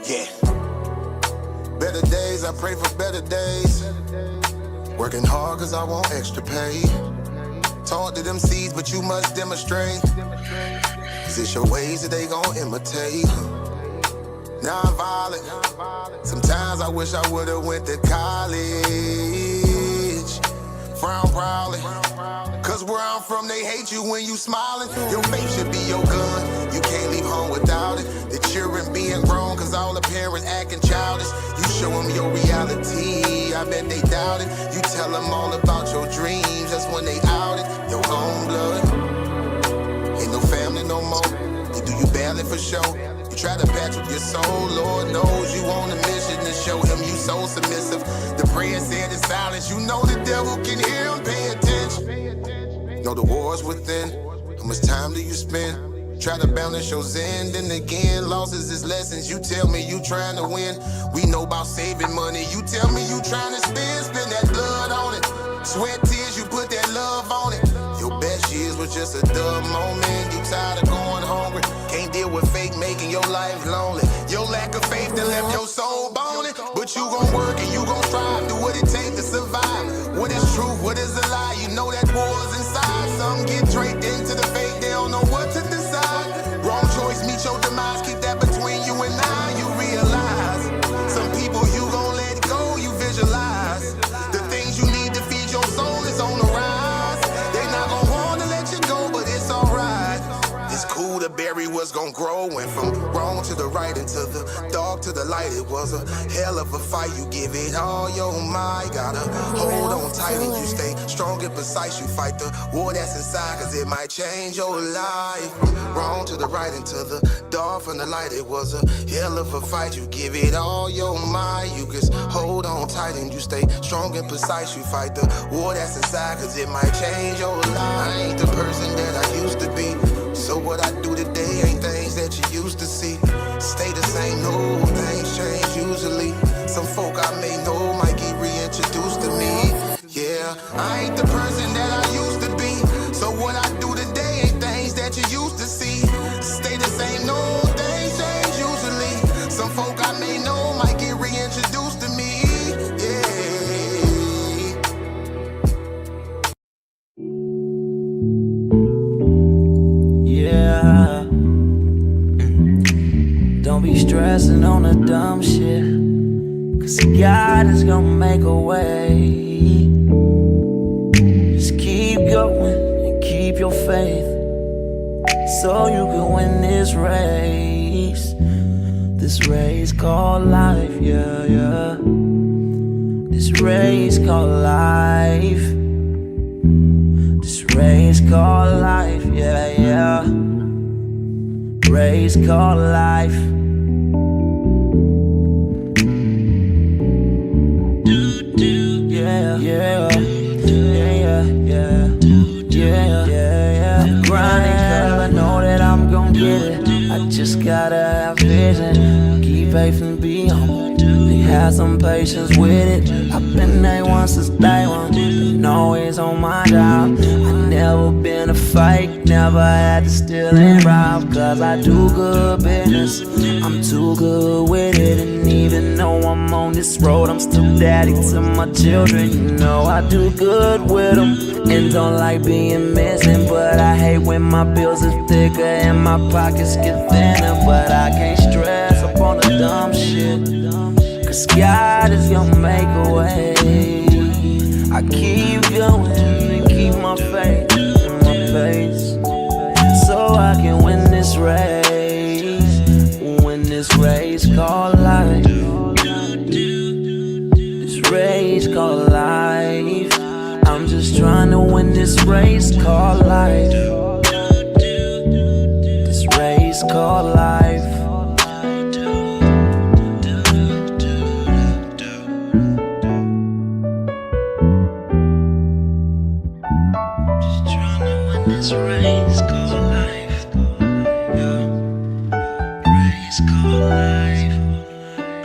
Yeah. Better days, I pray for better days. Working hard cause I want extra pay. Talk to them seeds, but you must demonstrate. Cause it's your ways that they gon' imitate. Non-violent. Sometimes I wish I would've went to college. Frown proudly. Cause where I'm from, they hate you when you smiling. Your faith should be your gun. You can't leave home without it. The children being grown cause all the parents acting childish. You show them your reality, I bet they doubt it. You tell them all about your dreams, that's when they out it. Your own blood, ain't no family no more. You do you badly for show. You try to patch up your soul, Lord knows you on a mission to show him you so submissive. The prayer said in silence, you know the devil can hear him, pay attention. Know the war's within, how much time do you spend? Try to balance your zen, then again, losses is lessons. You tell me you trying to win, we know about saving money. You tell me you trying to spend that blood on it. Sweat, tears, you put that love on it. Your best years was just a dumb moment. You tired of going hungry, can't deal with fake making your life lonely. Your lack of faith that left your soul boning. But you gon' work and you gon' strive, do what it takes to survive. What is truth, what is a lie? You know that war's inside. Some get draped into the fake, they don't know what to decide. Wrong choice, meet your demise, keep that between you and I. You realize, some people you gon' let go, you visualize. The things you need to feed your soul is on the rise. They not gon' wanna let you go, but it's alright. It's cool to bury what's gon' grow. Went from wrong to the right and to the dark to the light. It was a hell of a fight. You give it all your might. Gotta hold on tight and you stay strong and precise. You fight the war that's inside cause it might change your life. From wrong to the right and to the dark from the light. It was a hell of a fight. You give it all your might. You just hold on tight and you stay strong and precise. You fight the war that's inside cause it might change your life. I ain't the person that I used to be. So what I do today ain't things that you used to see. Stay the same, no, things change usually. Some folk I may know might get reintroduced to me. Yeah, I ain't the person that I used to be. So what I do today ain't things that you used to see. Stay the same, no, things change usually. Some folk I may know might get reintroduced to me. Yeah. Don't be stressing on the dumb shit, cause God is gonna make a way. Just keep going and keep your faith, so you can win this race. This race called life, yeah, yeah. This race called life. This race called life, yeah, yeah. Race called life. Yeah, yeah, yeah, yeah, yeah, yeah. I'm grinding cause I know that I'm gon' get it. I just gotta have vision, keep faith and be humble. Have some patience with it. I've been A1 since day one, been always on my job. I never been a fake, never had to steal and rob. Cause I do good business, I'm too good with it. And even though I'm on this road, I'm still daddy to my children. You know I do good with them, and don't like being missing. But I hate when my bills are thicker and my pockets get thinner. But I can't stress up on the dumb shit, cause God is gonna make a way. I keep going and keep my faith in my pace, so I can win this race. Win this race called life. This race called life. I'm just trying to win this race called life. This race called life. This race called life, yeah. Race called life.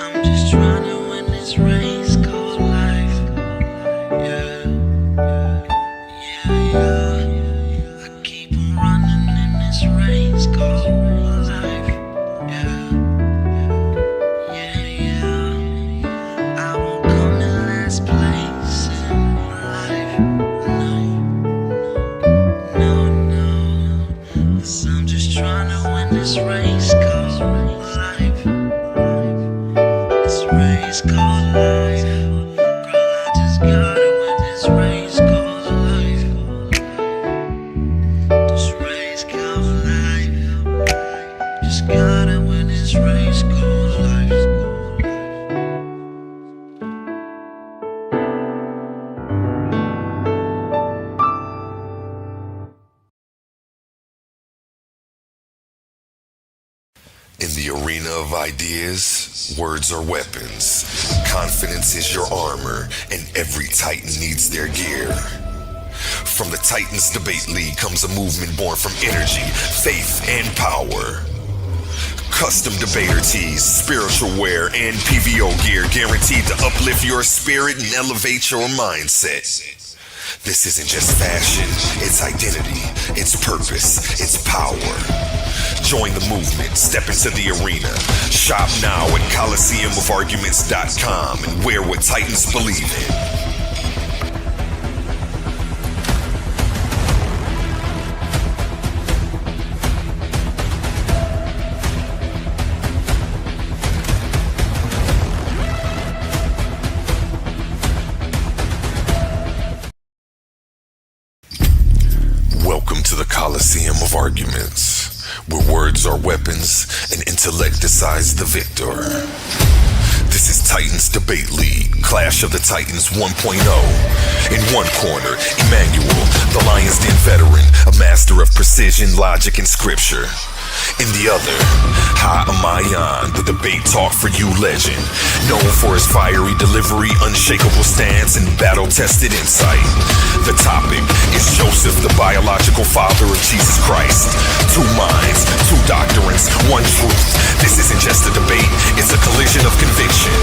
I'm just trying to win this race called life, yeah. Yeah, yeah. I keep on running in this race called life, yeah. In the arena of ideas, words are weapons. Confidence is your armor, and every Titan needs their gear. From the Titans Debate League comes a movement born from energy, faith, and power. Custom debater tees, spiritual wear, and PVO gear guaranteed to uplift your spirit and elevate your mindset. This isn't just fashion, it's identity, it's purpose, it's power. Join the movement, step into the arena. Shop now at ColiseumOfArguments.com and wear what Titans believe in. Welcome to the Coliseum of Arguments, where words are weapons and intellect decides the victor. This is Titans Debate League, Clash of the Titans 1.0. In one corner, Emmanuel, the Lion's Den veteran, a master of precision, logic, and scripture. In the other, Himmy, the debate talk for you legend, known for his fiery delivery, unshakable stance, and battle-tested insight. The topic is Joseph, the biological father of Jesus Christ. Two minds, two doctrines, one truth. This isn't just a debate, it's a collision of conviction.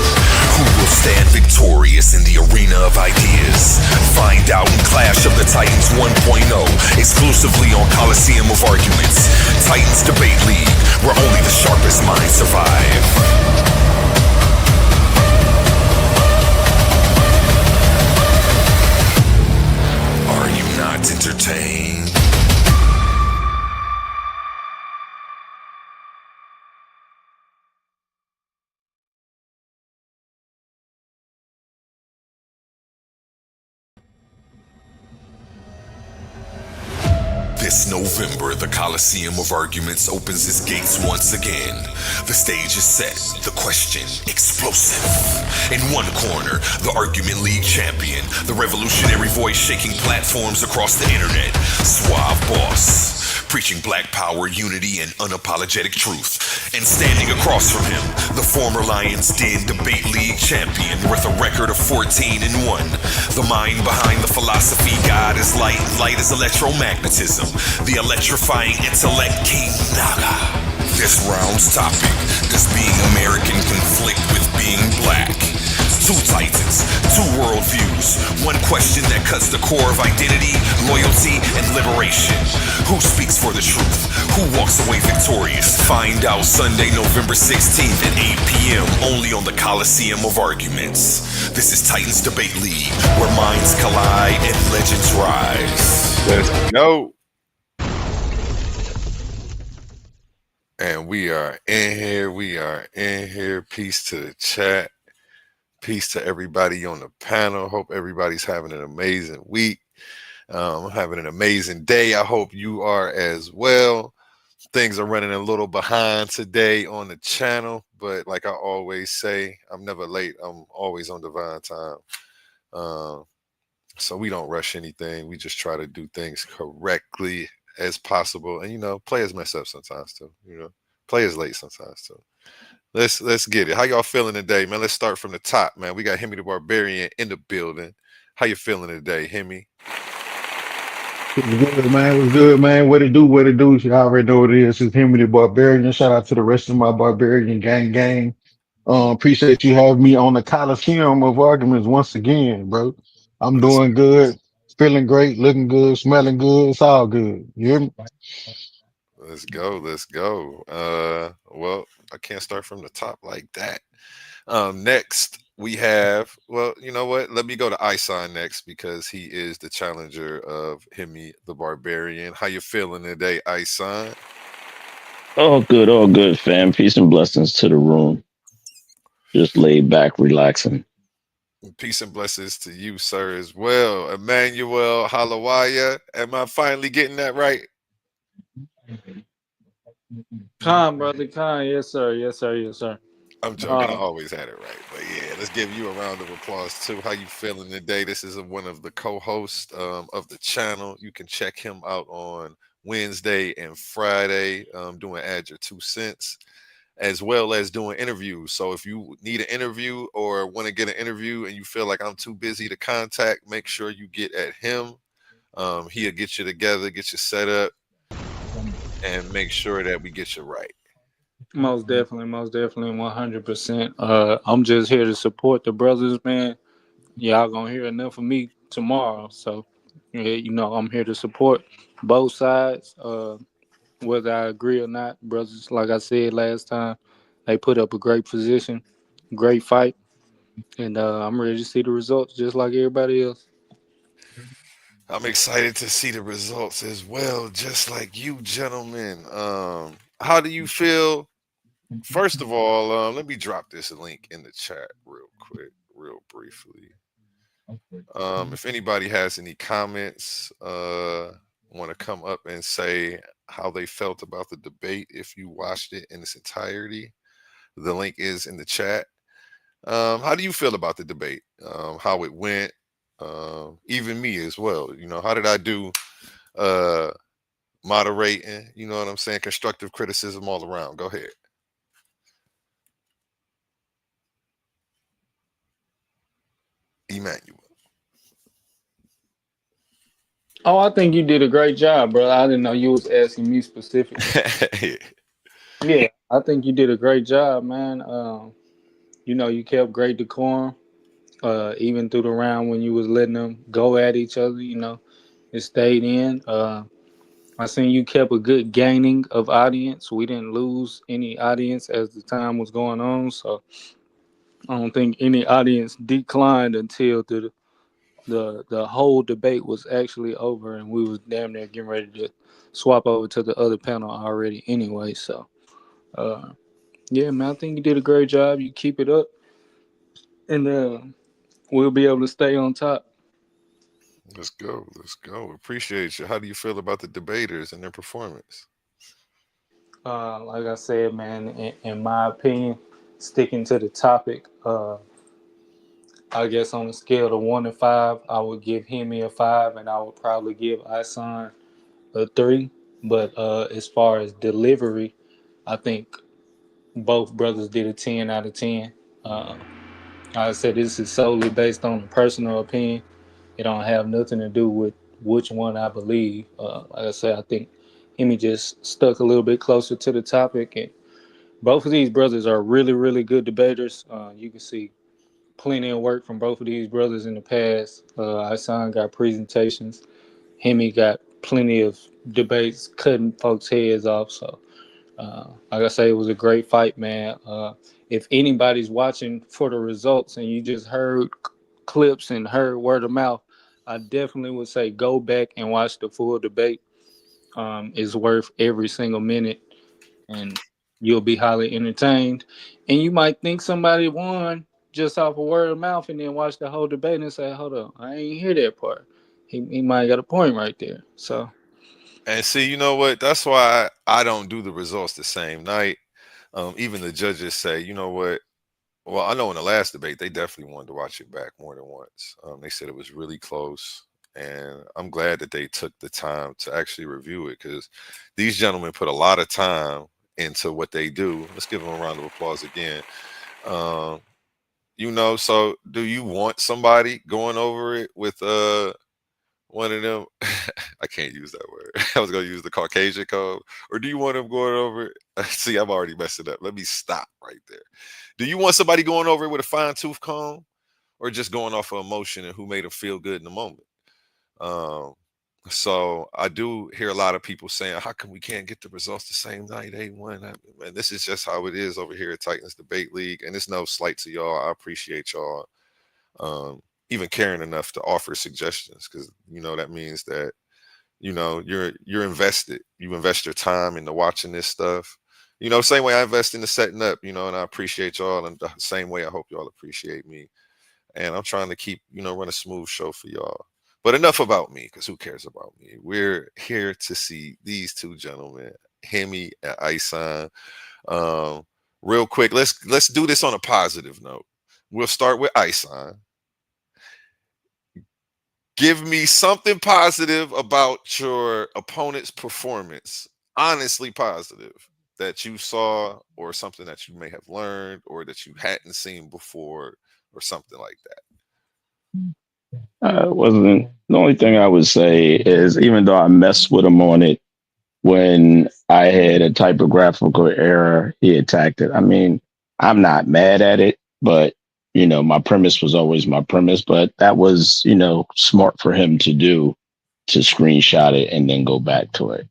Who will stand victorious in the arena of ideas? Find out in Clash of the Titans 1.0, exclusively on Coliseum of Arguments. Titans Debate League, where only the sharpest minds survive. Are you not entertained? This November, the Coliseum of Arguments opens its gates once again. The stage is set, the question explosive. In one corner, the Argument League champion, the revolutionary voice shaking platforms across the internet, Suave Boss, preaching black power, unity, and unapologetic truth. And standing across from him, the former Lion's Den Debate League champion, worth a record of 14-1. The mind behind the philosophy, God is light, light is electromagnetism. The electrifying intellect, King Naga. This round's topic: does being American conflict with being black? Two titans, two worldviews, one question that cuts the core of identity, loyalty, and liberation. Who speaks for the truth? Who walks away victorious? Find out Sunday, November 16th at 8 p.m. only on the Coliseum of Arguments. This is Titans Debate League, where minds collide and legends rise. Let's go. And we are in here. We are in here. Peace to the chat. Peace to everybody on the panel. Hope everybody's having an amazing week. Having an amazing day. I hope you are as well. Things are running a little behind today on the channel, but like I always say, I'm never late. I'm always on divine time. So we don't rush anything. We just try to do things correctly as possible. And players mess up sometimes too. Players late sometimes too. Let's get it. How y'all feeling today, man? Let's start from the top, man. We got Himmy the Barbarian in the building. How you feeling today, Himmy? It was good, man. It was good, man. What it do, what it do. You already know what it is. It's Himmy the Barbarian. Shout out to the rest of my Barbarian gang. Appreciate you having me on the Coliseum of Arguments once again, bro. I'm Let's doing good, feeling great, looking good, smelling good. It's all good. You hear me? let's go. Let's go. Well, I can't start from the top like that. Next we have, well, you know what? Let me go to Isan next because he is the challenger of Himmy the Barbarian. How you feeling today, Isan? All good, fam. Peace and blessings to the room. Just laid back, relaxing. Peace and blessings to you, sir, as well. Emmanuel Halawaya. Am I finally getting that right? Con, brother, con. Yes, sir. Yes, sir. Yes, sir. I'm joking. I Uh, always had it right. But yeah, let's give you a round of applause too. How you feeling today? This is one of the co-hosts of the channel. You can check him out on Wednesday and Friday, doing Add Your Two Cents, as well as doing interviews. So if you need an interview or want to get an interview and you feel like I'm too busy to contact, make sure you get at him. He'll get you together, get you set up, and make sure that we get you right. most definitely, 100%. I'm just here to support the brothers, man. Y'all gonna hear enough of me tomorrow, so yeah, I'm here to support both sides. Whether I agree or not, brothers, like I said last time, they put up a great position, great fight, and I'm ready to see the results, just like everybody else. I'm excited to see the results as well, just like you, gentlemen. How do you feel? First of all, let me drop this link in the chat real quick, real briefly. If anybody has any comments, want to come up and say how they felt about the debate, if you watched it in its entirety, the link is in the chat. How do you feel about the debate? How it went? Even me as well. How did I do? Uh, Moderating. You know what I'm saying? Constructive criticism all around. Go ahead, Emmanuel. Oh, I think you did a great job, bro. I didn't know you was asking me specifically. Yeah, I think you did a great job, man. You kept great decorum, even through the round when you was letting them go at each other. It stayed in. I seen you kept a good gaining of audience. We didn't lose any audience as the time was going on, so I don't think any audience declined until the whole debate was actually over and we was damn near getting ready to swap over to the other panel already anyway. So uh, yeah, man, I think you did a great job. You keep it up, and we'll be able to stay on top. Let's go. Let's go. Appreciate you. How do you feel about the debaters and their performance? Like I said, man, in my opinion, sticking to the topic, I guess on a scale of 1 to 5, I would give Himmy a 5, and I would probably give Isan a 3. But as far as delivery, I think both brothers did a 10 out of 10. Uh, like I said, this is solely based on a personal opinion. It don't have nothing to do with which one I believe. Like I said, I think Himmy just stuck a little bit closer to the topic, and both of these brothers are really, really good debaters. You can see plenty of work from both of these brothers in the past. Isan got presentations. Hemi got plenty of debates cutting folks' heads off. So, like I say, it was a great fight, man. If anybody's watching for the results and you just heard clips and heard word of mouth, I definitely would say go back and watch the full debate. It's worth every single minute, and you'll be highly entertained. And you might think somebody won just off a word of mouth, and then watch the whole debate and say, "Hold on, I ain't hear that part." He might got a point right there. So And see, you know what? That's why I don't do the results the same night. Even the judges say, you know what? Well, I know in the last debate, they definitely wanted to watch it back more than once. They said it was really close. And I'm glad that they took the time to actually review it because these gentlemen put a lot of time into what they do. Let's give them a round of applause again. Um, so do you want somebody going over it with one of them? I can't use that word. I was gonna use the Caucasian code. Or do you want them going over it? See, I'm already messing up. Let me stop right there. Do you want somebody going over it with a fine tooth comb, or just going off of emotion and who made them feel good in the moment? Um, so I do hear a lot of people saying, "How come we can't get the results the same night they won?" And this is just how it is over here at Titans Debate League, and it's no slight to y'all. I appreciate y'all um, even caring enough to offer suggestions because that means that you're invested. You invest your time into watching this stuff. Same way I invest into setting up. And I appreciate y'all, and the same way I hope y'all appreciate me. And I'm trying to keep run a smooth show for y'all. But enough about me, because who cares about me? We're here to see these two gentlemen Himmy and Isan. Um, Real quick, let's do this on a positive note. We'll start with Isan. Give me something positive about your opponent's performance. Honestly positive that you saw, or something that you may have learned, or that you hadn't seen before, or something like that. Wasn't the only thing I would say is even though I messed with him on it when I had a typographical error, he attacked it. I mean, I'm not mad at it, but my premise was always my premise. But that was smart for him to do, to screenshot it and then go back to it.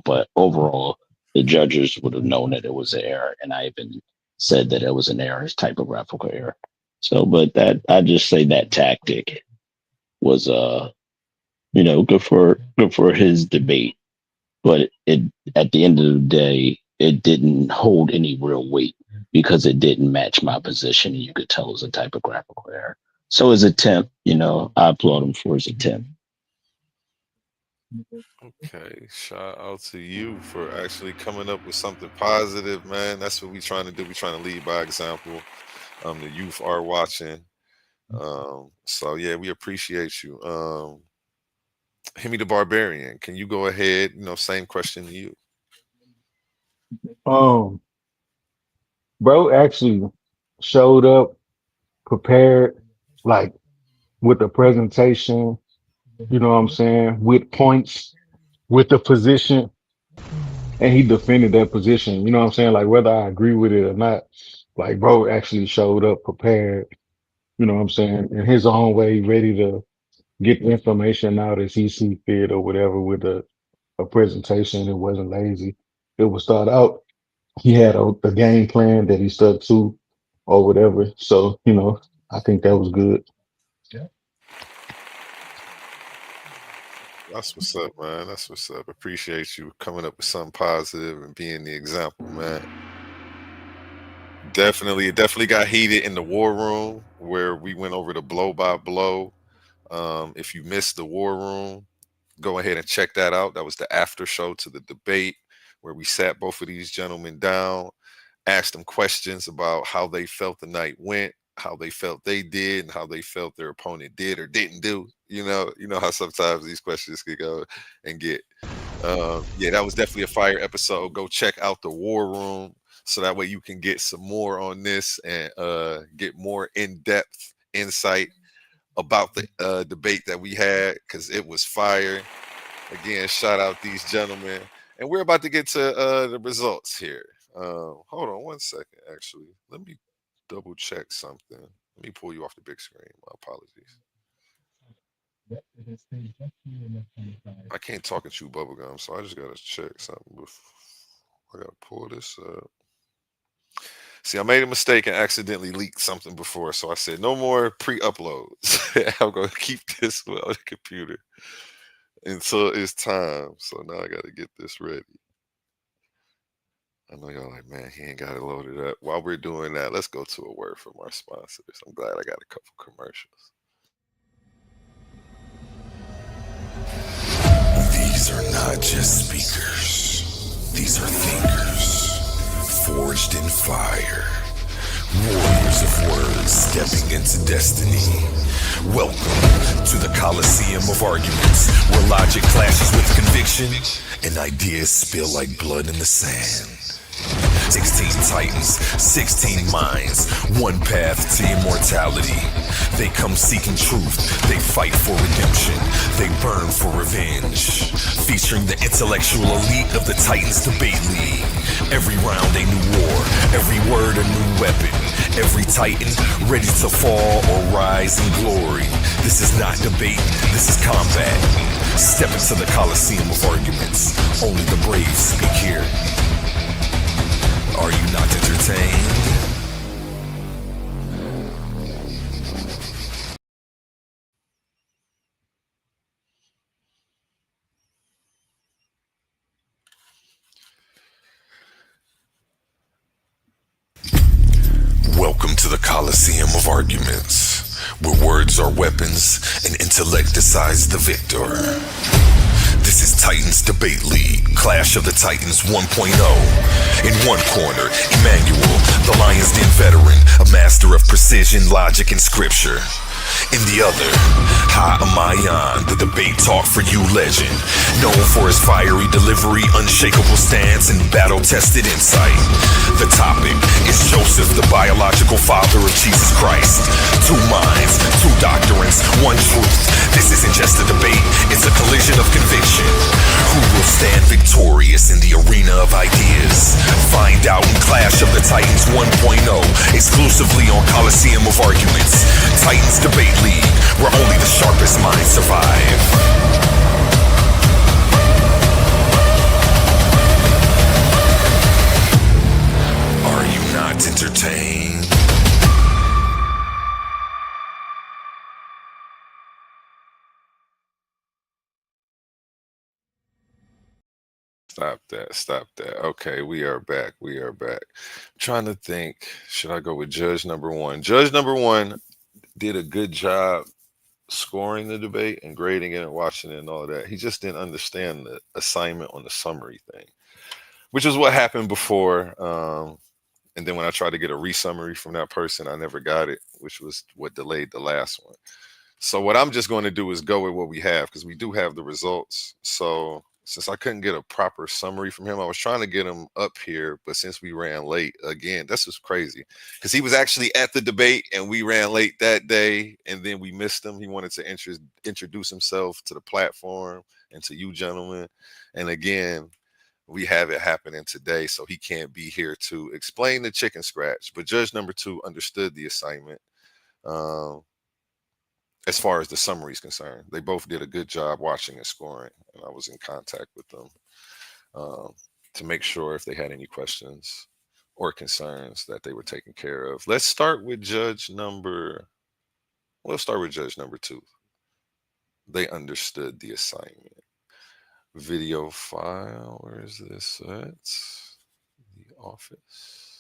But overall, the judges would have known that it was an error, and I even said that it was an error, it's typographical error. So, but that I just say that tactic was good for his debate, but it at the end of the day it didn't hold any real weight because it didn't match my position, and you could tell it was a typographical error. So his attempt, I applaud him for his attempt. Okay, shout out to you for actually coming up with something positive, man. That's what we trying to do. We trying to lead by example. The youth are watching. So yeah, we appreciate you. Himmy the Barbarian, can you go ahead? Same question to you. Um, bro actually showed up prepared, like with the presentation, you know what I'm saying, with points, with the position, and he defended that position. You know what I'm saying? Like whether I agree with it or not, like bro actually showed up prepared, you know what I'm saying, in his own way, ready to get the information out as he see fit or whatever with a presentation. It wasn't lazy. It was thought out. He had a game plan that he stuck to or whatever. So, I think that was good. That's what's up, man. That's what's up. Appreciate you coming up with something positive and being the example, man. It definitely got heated in the war room where we went over the blow by blow. If you missed the war room, go ahead and check that out. That was the after show to the debate where we sat both of these gentlemen down, asked them questions about how they felt the night went, how they felt they did, and how they felt their opponent did or didn't do. You know how sometimes these questions could go and get. Yeah, that was definitely a fire episode. Go check out the war room so that way you can get some more on this and get more in-depth insight about the debate that we had, because it was fire. Again, shout out these gentlemen. And we're about to get to the results here. Hold on one second, actually. Let me double check something. Let me pull you off the big screen. My apologies. I can't talk at you, Bubblegum, so I just got to check something. I got to pull this up. See, I made a mistake and accidentally leaked something before, so I said no more pre-uploads. I'm going to keep this on the computer until it's time. So now I got to get this ready. I know y'all like, man, he ain't got it loaded up. While we're doing that, let's go to a word from our sponsors. I'm glad I got a couple commercials. These are not just speakers. These are thinkers, forged in fire. Warriors of words stepping into destiny. Welcome to the Coliseum of Arguments, where logic clashes with conviction and ideas spill like blood in the sand. 16 titans, 16 minds, one path to immortality. They come seeking truth, they fight for redemption, they burn for revenge. Featuring the intellectual elite of the Titans Debate League. Every round a new war, every word a new weapon. Every titan ready to fall or rise in glory. This is not debate, this is combat. Step into the Coliseum of Arguments. Only the brave speak here. Are you not entertained? Welcome to the Coliseum of Arguments, where words are weapons and intellect decides the victor. This This is Titans Debate League, Clash of the Titans 1.0. In one corner, Emmanuel, the Lions Den veteran, a master of precision, logic, and scripture. In the other, Amayan, the debate talk for you legend, known for his fiery delivery, unshakable stance, and battle-tested insight. The topic is Joseph, the biological father of Jesus Christ. Two minds, two doctrines, one truth. This isn't just a debate, it's a collision of conviction. Who will stand victorious in the arena of ideas? Find out in Clash of the Titans 1.0, exclusively on Coliseum of Arguments. Titans Debate League, where only the sharpest minds survive. Are you not entertained? Stop that. Stop that. Okay, we are back. We are back. Trying to think, should I go with Judge number one? Judge number one did a good job scoring the debate and grading it and watching it and all of that. He just didn't understand the assignment on the summary thing, which is what happened before. And then when I tried to get a re-summary from that person, I never got it, which was what delayed the last one. So what I'm just going to do is go with what we have, because we do have the results. So since I couldn't get a proper summary from him, I was trying to get him up here, but since we ran late again, this was crazy, because he was actually at the debate and we ran late that day, and then we missed him. He wanted to introduce himself to the platform and to you gentlemen, and again, we have it happening today, so he can't be here to explain the chicken scratch. But judge number two understood the assignment. As far as the summary is concerned, they both did a good job watching and scoring, and I was in contact with them to make sure if they had any questions or concerns that they were taken care of. Let's start with judge number two. They understood the assignment. Video file, where is this at? The office.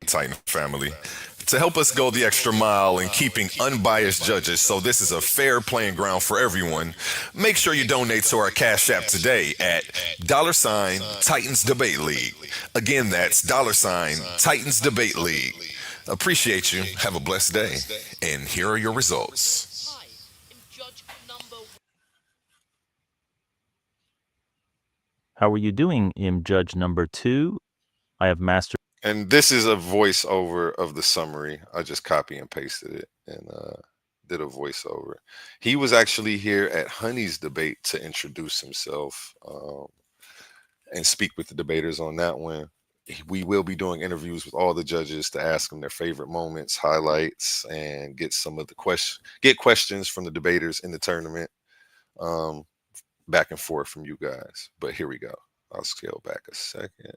Titan family, to help us go the extra mile in keeping unbiased judges so this is a fair playing ground for everyone, make sure you donate to our Cash App today at $Titans Debate League. Again, that's $Titans Debate League. Appreciate you. Have a blessed day. And here are your results. How are you doing, Judge number two? I have mastered. And this is a voiceover of the summary. I just copy and pasted it and did a voiceover. He was actually here at Honey's debate to introduce himself and speak with the debaters on that one. We will be doing interviews with all the judges to ask them their favorite moments, highlights, and get some of the questions from the debaters in the tournament, back and forth from you guys. But here we go. I'll scale back a second.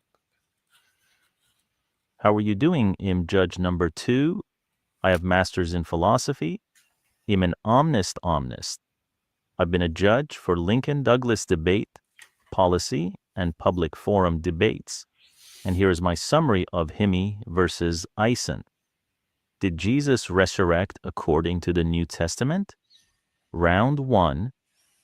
How are you doing, Judge number two? I have masters in philosophy. I'm an omnist. I've been a judge for Lincoln Douglas debate, policy, and public forum debates. And here is my summary of Himmy versus Eisen. Did Jesus resurrect according to the New Testament? Round one.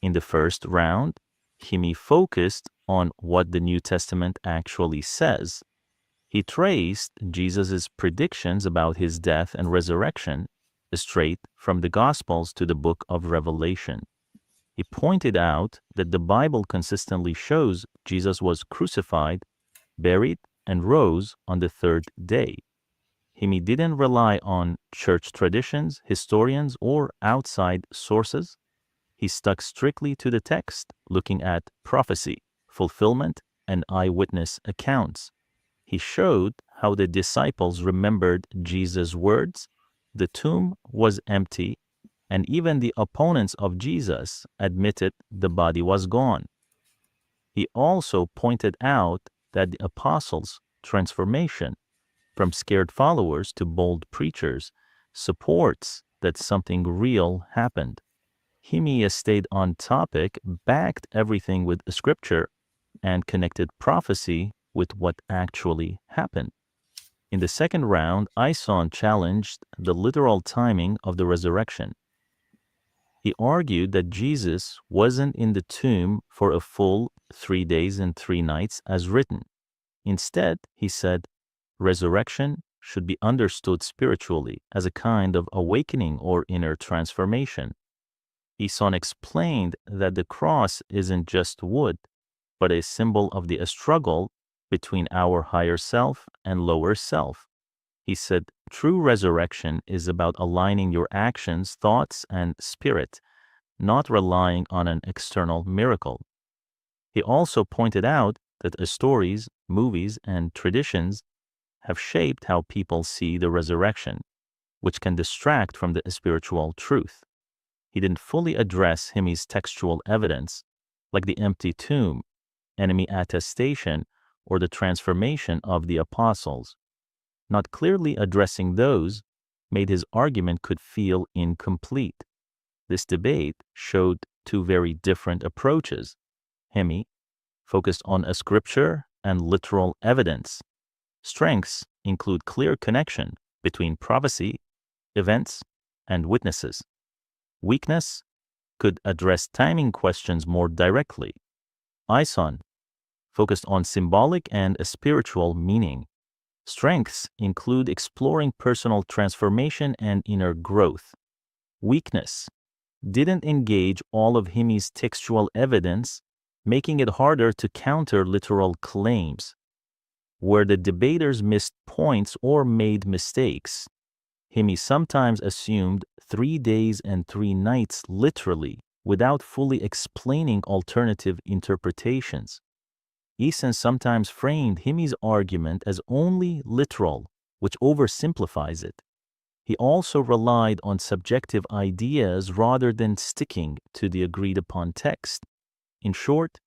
In the first round, Himmy focused on what the New Testament actually says. He traced Jesus' predictions about his death and resurrection straight from the Gospels to the book of Revelation. He pointed out that the Bible consistently shows Jesus was crucified, buried, and rose on the third day. Himmy didn't rely on church traditions, historians, or outside sources. He stuck strictly to the text, looking at prophecy, fulfillment, and eyewitness accounts. He showed how the disciples remembered Jesus' words, the tomb was empty, and even the opponents of Jesus admitted the body was gone. He also pointed out that the apostles' transformation from scared followers to bold preachers supports that something real happened. Himmy stayed on topic, backed everything with scripture, and connected prophecy with what actually happened. In the second round, Ison challenged the literal timing of the resurrection. He argued that Jesus wasn't in the tomb for a full 3 days and 3 nights as written. Instead, he said, resurrection should be understood spiritually as a kind of awakening or inner transformation. Ison explained that the cross isn't just wood, but a symbol of the struggle between our higher self and lower self. He said, true resurrection is about aligning your actions, thoughts, and spirit, not relying on an external miracle. He also pointed out that stories, movies, and traditions have shaped how people see the resurrection, which can distract from the spiritual truth. He didn't fully address Himmy's textual evidence, like the empty tomb, enemy attestation, or the transformation of the apostles. Not clearly addressing those made his argument could feel incomplete. This debate showed two very different approaches. Himmy focused on a scripture and literal evidence. Strengths include clear connection between prophecy, events, and witnesses. Weakness could address timing questions more directly. Ison focused on symbolic and spiritual meaning. Strengths include exploring personal transformation and inner growth. Weakness didn't engage all of Himmy's textual evidence, making it harder to counter literal claims. Where the debaters missed points or made mistakes, Himmy sometimes assumed 3 days and 3 nights literally without fully explaining alternative interpretations. Ison sometimes framed Himmy's argument as only literal, which oversimplifies it. He also relied on subjective ideas rather than sticking to the agreed-upon text. In short,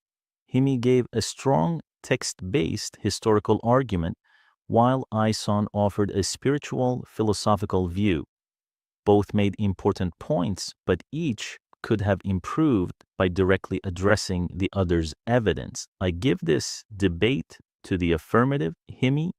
Himmy gave a strong text-based historical argument, while Ison offered a spiritual, philosophical view. Both made important points, but each could have improved by directly addressing the other's evidence. I give this debate to the affirmative. Himmy.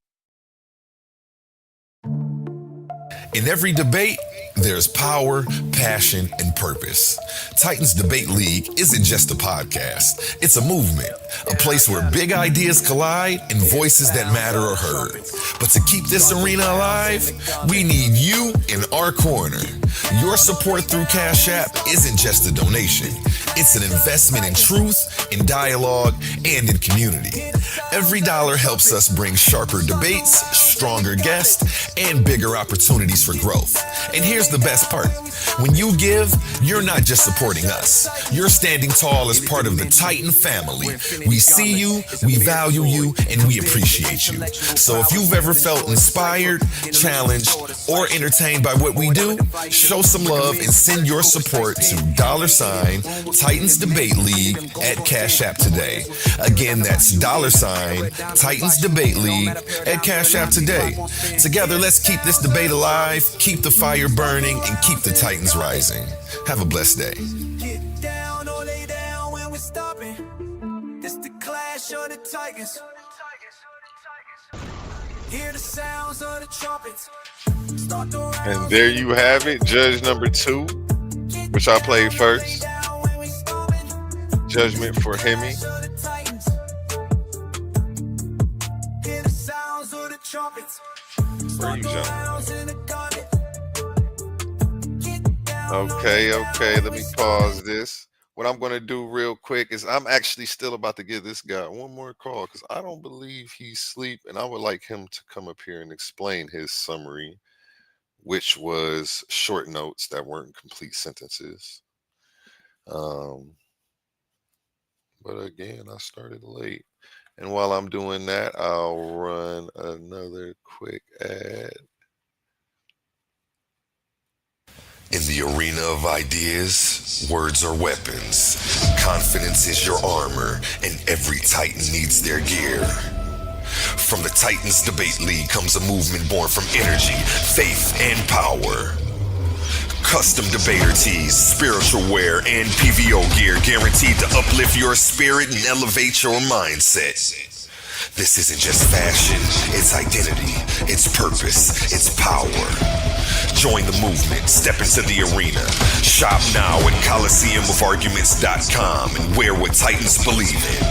In every debate, there's power, passion, and purpose. Titans Debate League isn't just a podcast. It's a movement, a place where big ideas collide and voices that matter are heard. But to keep this arena alive, we need you in our corner. Your support through Cash App isn't just a donation. It's an investment in truth, in dialogue, and in community. Every dollar helps us bring sharper debates, stronger guests, and bigger opportunities for growth. And here's the best part. When you give, you're not just supporting us. You're standing tall as part of the Titan family. We see you, we value you, and we appreciate you. So if you've ever felt inspired, challenged, or entertained by what we do, show some love and send your support to $ Titans Debate League at Cash App today. Again, that's $ Titans Debate League at Cash App today. Together, let's keep this debate alive, keep the fire burning, and keep the Titans rising. Have a blessed day. Get down or lay down when we're stopping. It's the clash of the Titans. Hear the sounds of the trumpets. And there you have it, judge number 2, which I played first. Judgment for Himmy. Where you jumping? Okay, let me pause this. What I'm going to do real quick is I'm actually still about to give this guy one more call because I don't believe he's asleep, and I would like him to come up here and explain his summary, which was short notes that weren't complete sentences. But again, I started late. And while I'm doing that, I'll run another quick ad. In the arena of ideas, words are weapons. Confidence is your armor, and every Titan needs their gear. From the Titans Debate League comes a movement born from energy, faith, and power. Custom debater tees, spiritual wear, and PVO gear guaranteed to uplift your spirit and elevate your mindset. This isn't just fashion, it's identity, it's purpose, it's power. Join the movement, step into the arena. Shop now at ColiseumOfArguments.com and wear what Titans believe in.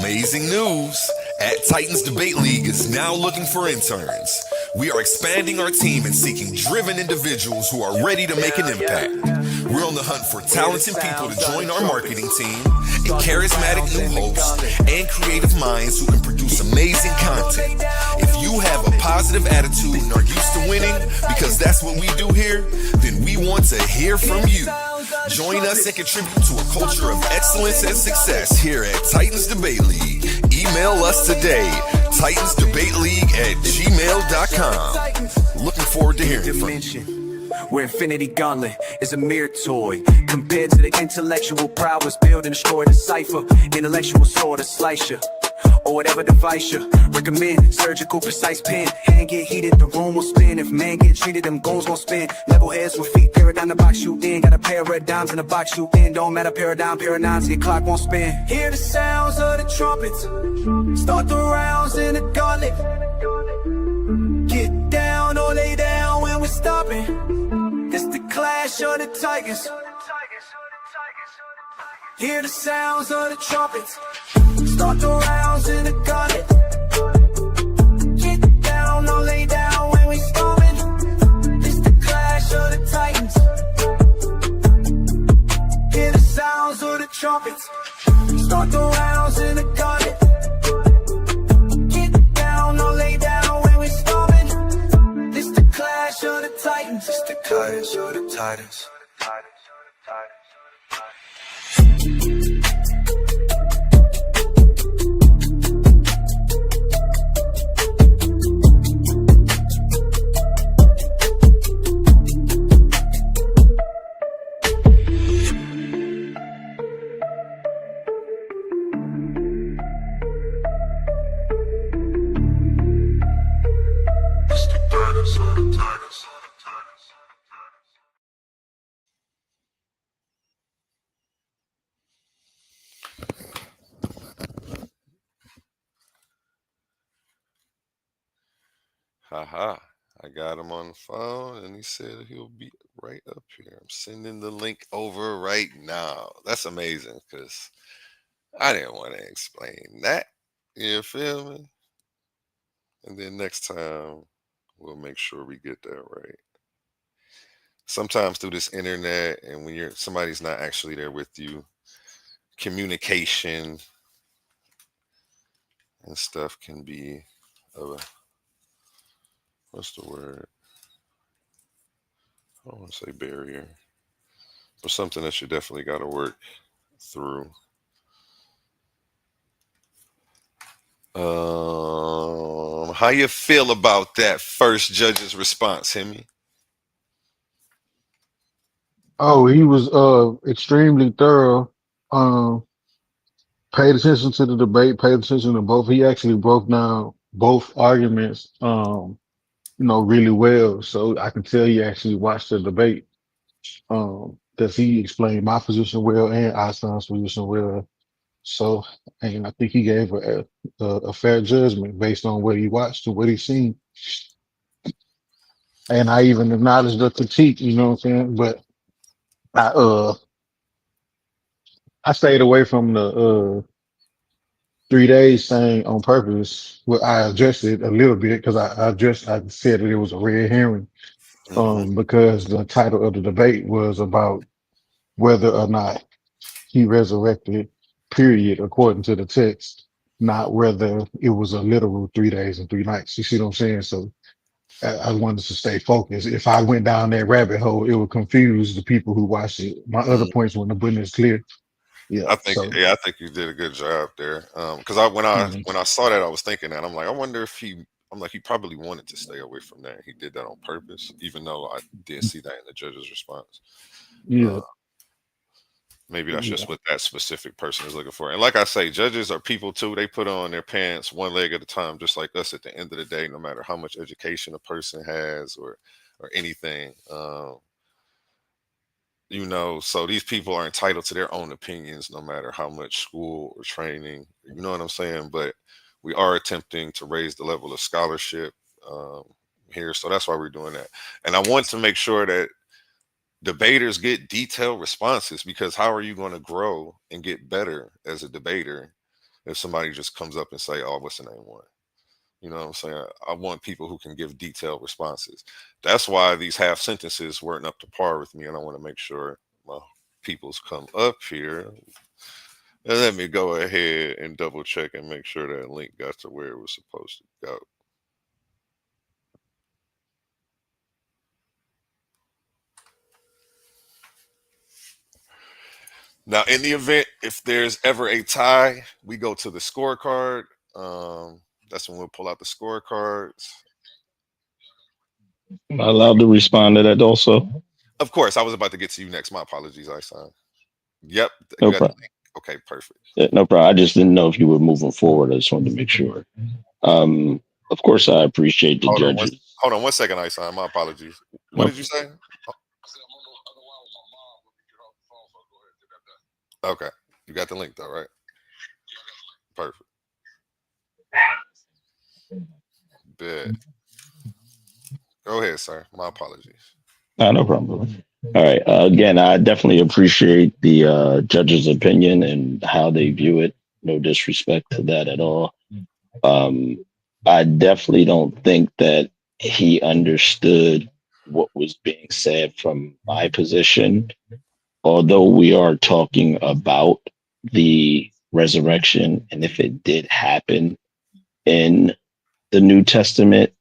Amazing news! At Titans Debate League is now looking for interns. We are expanding our team and seeking driven individuals who are ready to make an impact. We're on the hunt for talented people to join our marketing team, a charismatic new host, and creative minds who can produce amazing content. If you have a positive attitude and are used to winning, because that's what we do here, then we want to hear from you. Join us and contribute to a culture of excellence and success here at Titans Debate League. Email us today, titansdebateleague@gmail.com. Looking forward to hearing from you. Where Infinity Gauntlet is a mere toy compared to the intellectual prowess build and destroy the cipher. Intellectual sword to slice you, or whatever device you recommend. Surgical precise pen, hand get heated, the room will spin. If man get treated, them goals gon' spin. Level heads with feet, paradigm the box shoot in. Got a pair of red dimes in the box shoot in. Don't matter paradigms, your clock won't spin. Hear the sounds of the trumpets, start the rounds in the gauntlet. Get down or lay down when we're stopping. It's the clash of the tigers. Hear the sounds of the trumpets, start the rounds in the gauntlet. Get down or lay down when we storming. It's the clash of the titans. Hear the sounds of the trumpets, start the rounds in the gauntlet. Get down or lay down when we storming. It's the clash of the titans. It's the clash of the titans. Haha. I got him on the phone and he said he'll be right up here. I'm sending the link over right now. That's amazing because I didn't want to explain that. You feel me? And then next time we'll make sure we get that right. Sometimes through this internet and when somebody's not actually there with you, communication and stuff can be what's the word? I don't want to say barrier, but something that you definitely got to work through. How you feel about that first judge's response, Himmy? Oh, he was extremely thorough. Um, paid attention to the debate, paid attention to both. He actually broke down both arguments, really well. So I can tell he actually watched the debate. Because he explained my position well and Einstein's position well. So, and I think he gave a fair judgment based on what he watched and what he seen. And I even acknowledged the critique, you know what I'm saying? But I I stayed away from the 3 days thing on purpose. Well, I adjusted a little bit because I said that it was a red herring. Mm-hmm. Because the title of the debate was about whether or not he resurrected, period, according to the text, not whether it was a literal 3 days and 3 nights. You see what I'm saying? So I wanted to stay focused. If I went down that rabbit hole, it would confuse the people who watch it. My other points were abundantly clear. Yeah. I think, So yeah, I think you did a good job there. Because I mhm. when I saw that, I was thinking that I'm like, I wonder if I'm like, he probably wanted to stay away from that. He did that on purpose, even though I did see that in the judge's response. Yeah. Uh, Maybe that's Yeah. just what that specific person is looking for. And like I say, judges are people too. They put on their pants one leg at a time, just like us. At the end of the day, no matter how much education a person has or anything. So these people are entitled to their own opinions no matter how much school or training, you know what I'm saying? But we are attempting to raise the level of scholarship um, here. So that's why we're doing that. And I want to make sure that debaters get detailed responses, because how are you going to grow and get better as a debater if somebody just comes up and say, oh, what's the name one? You know what I'm saying? I want people who can give detailed responses. That's why these half sentences weren't up to par with me, and I want to make sure my peoples come up here. And let me go ahead and double check and make sure that link got to where it was supposed to go. Now, in the event if there's ever a tie, we go to the scorecard. That's when we'll pull out the scorecards. Am I allowed to respond to that also? Of course, I was about to get to you next. My apologies, I signed. Yep, you No got the problem. link. Okay, perfect. No problem. I just didn't know if you were moving forward. I just wanted to make sure. Um, of course, I appreciate the judges. Hold on one second, I signed. My apologies. What No, did you say? Okay, you got the link though, right? Perfect. Bet. Go ahead, sir. My apologies. no problem. All right. Again, I definitely appreciate the judges' opinion and how they view it. No disrespect to that at all. Um, I definitely don't think that he understood what was being said from my position. Although we are talking about the resurrection, and if it did happen in the New Testament,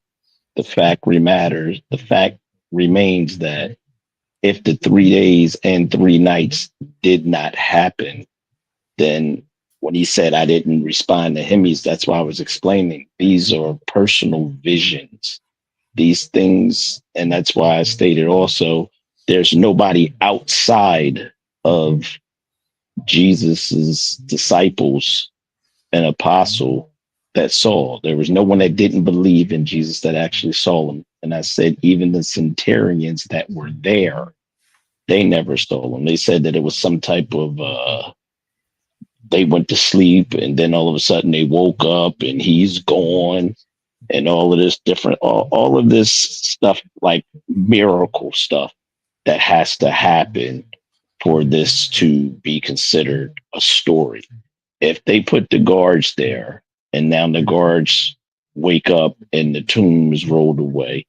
the fact remains that if the 3 days and 3 nights did not happen, then when he said I didn't respond to him, that's why I was explaining these are personal visions, these things, and that's why I stated also there's nobody outside of Jesus's disciples and apostle that saw. There was no one that didn't believe in Jesus that actually saw him. And I said, even the centurions that were there, they never saw him. They said that it was some type of they went to sleep and then all of a sudden they woke up and he's gone and all of this different all of this stuff like miracle stuff that has to happen for this to be considered a story. If they put the guards there and now the guards wake up and the tomb is rolled away,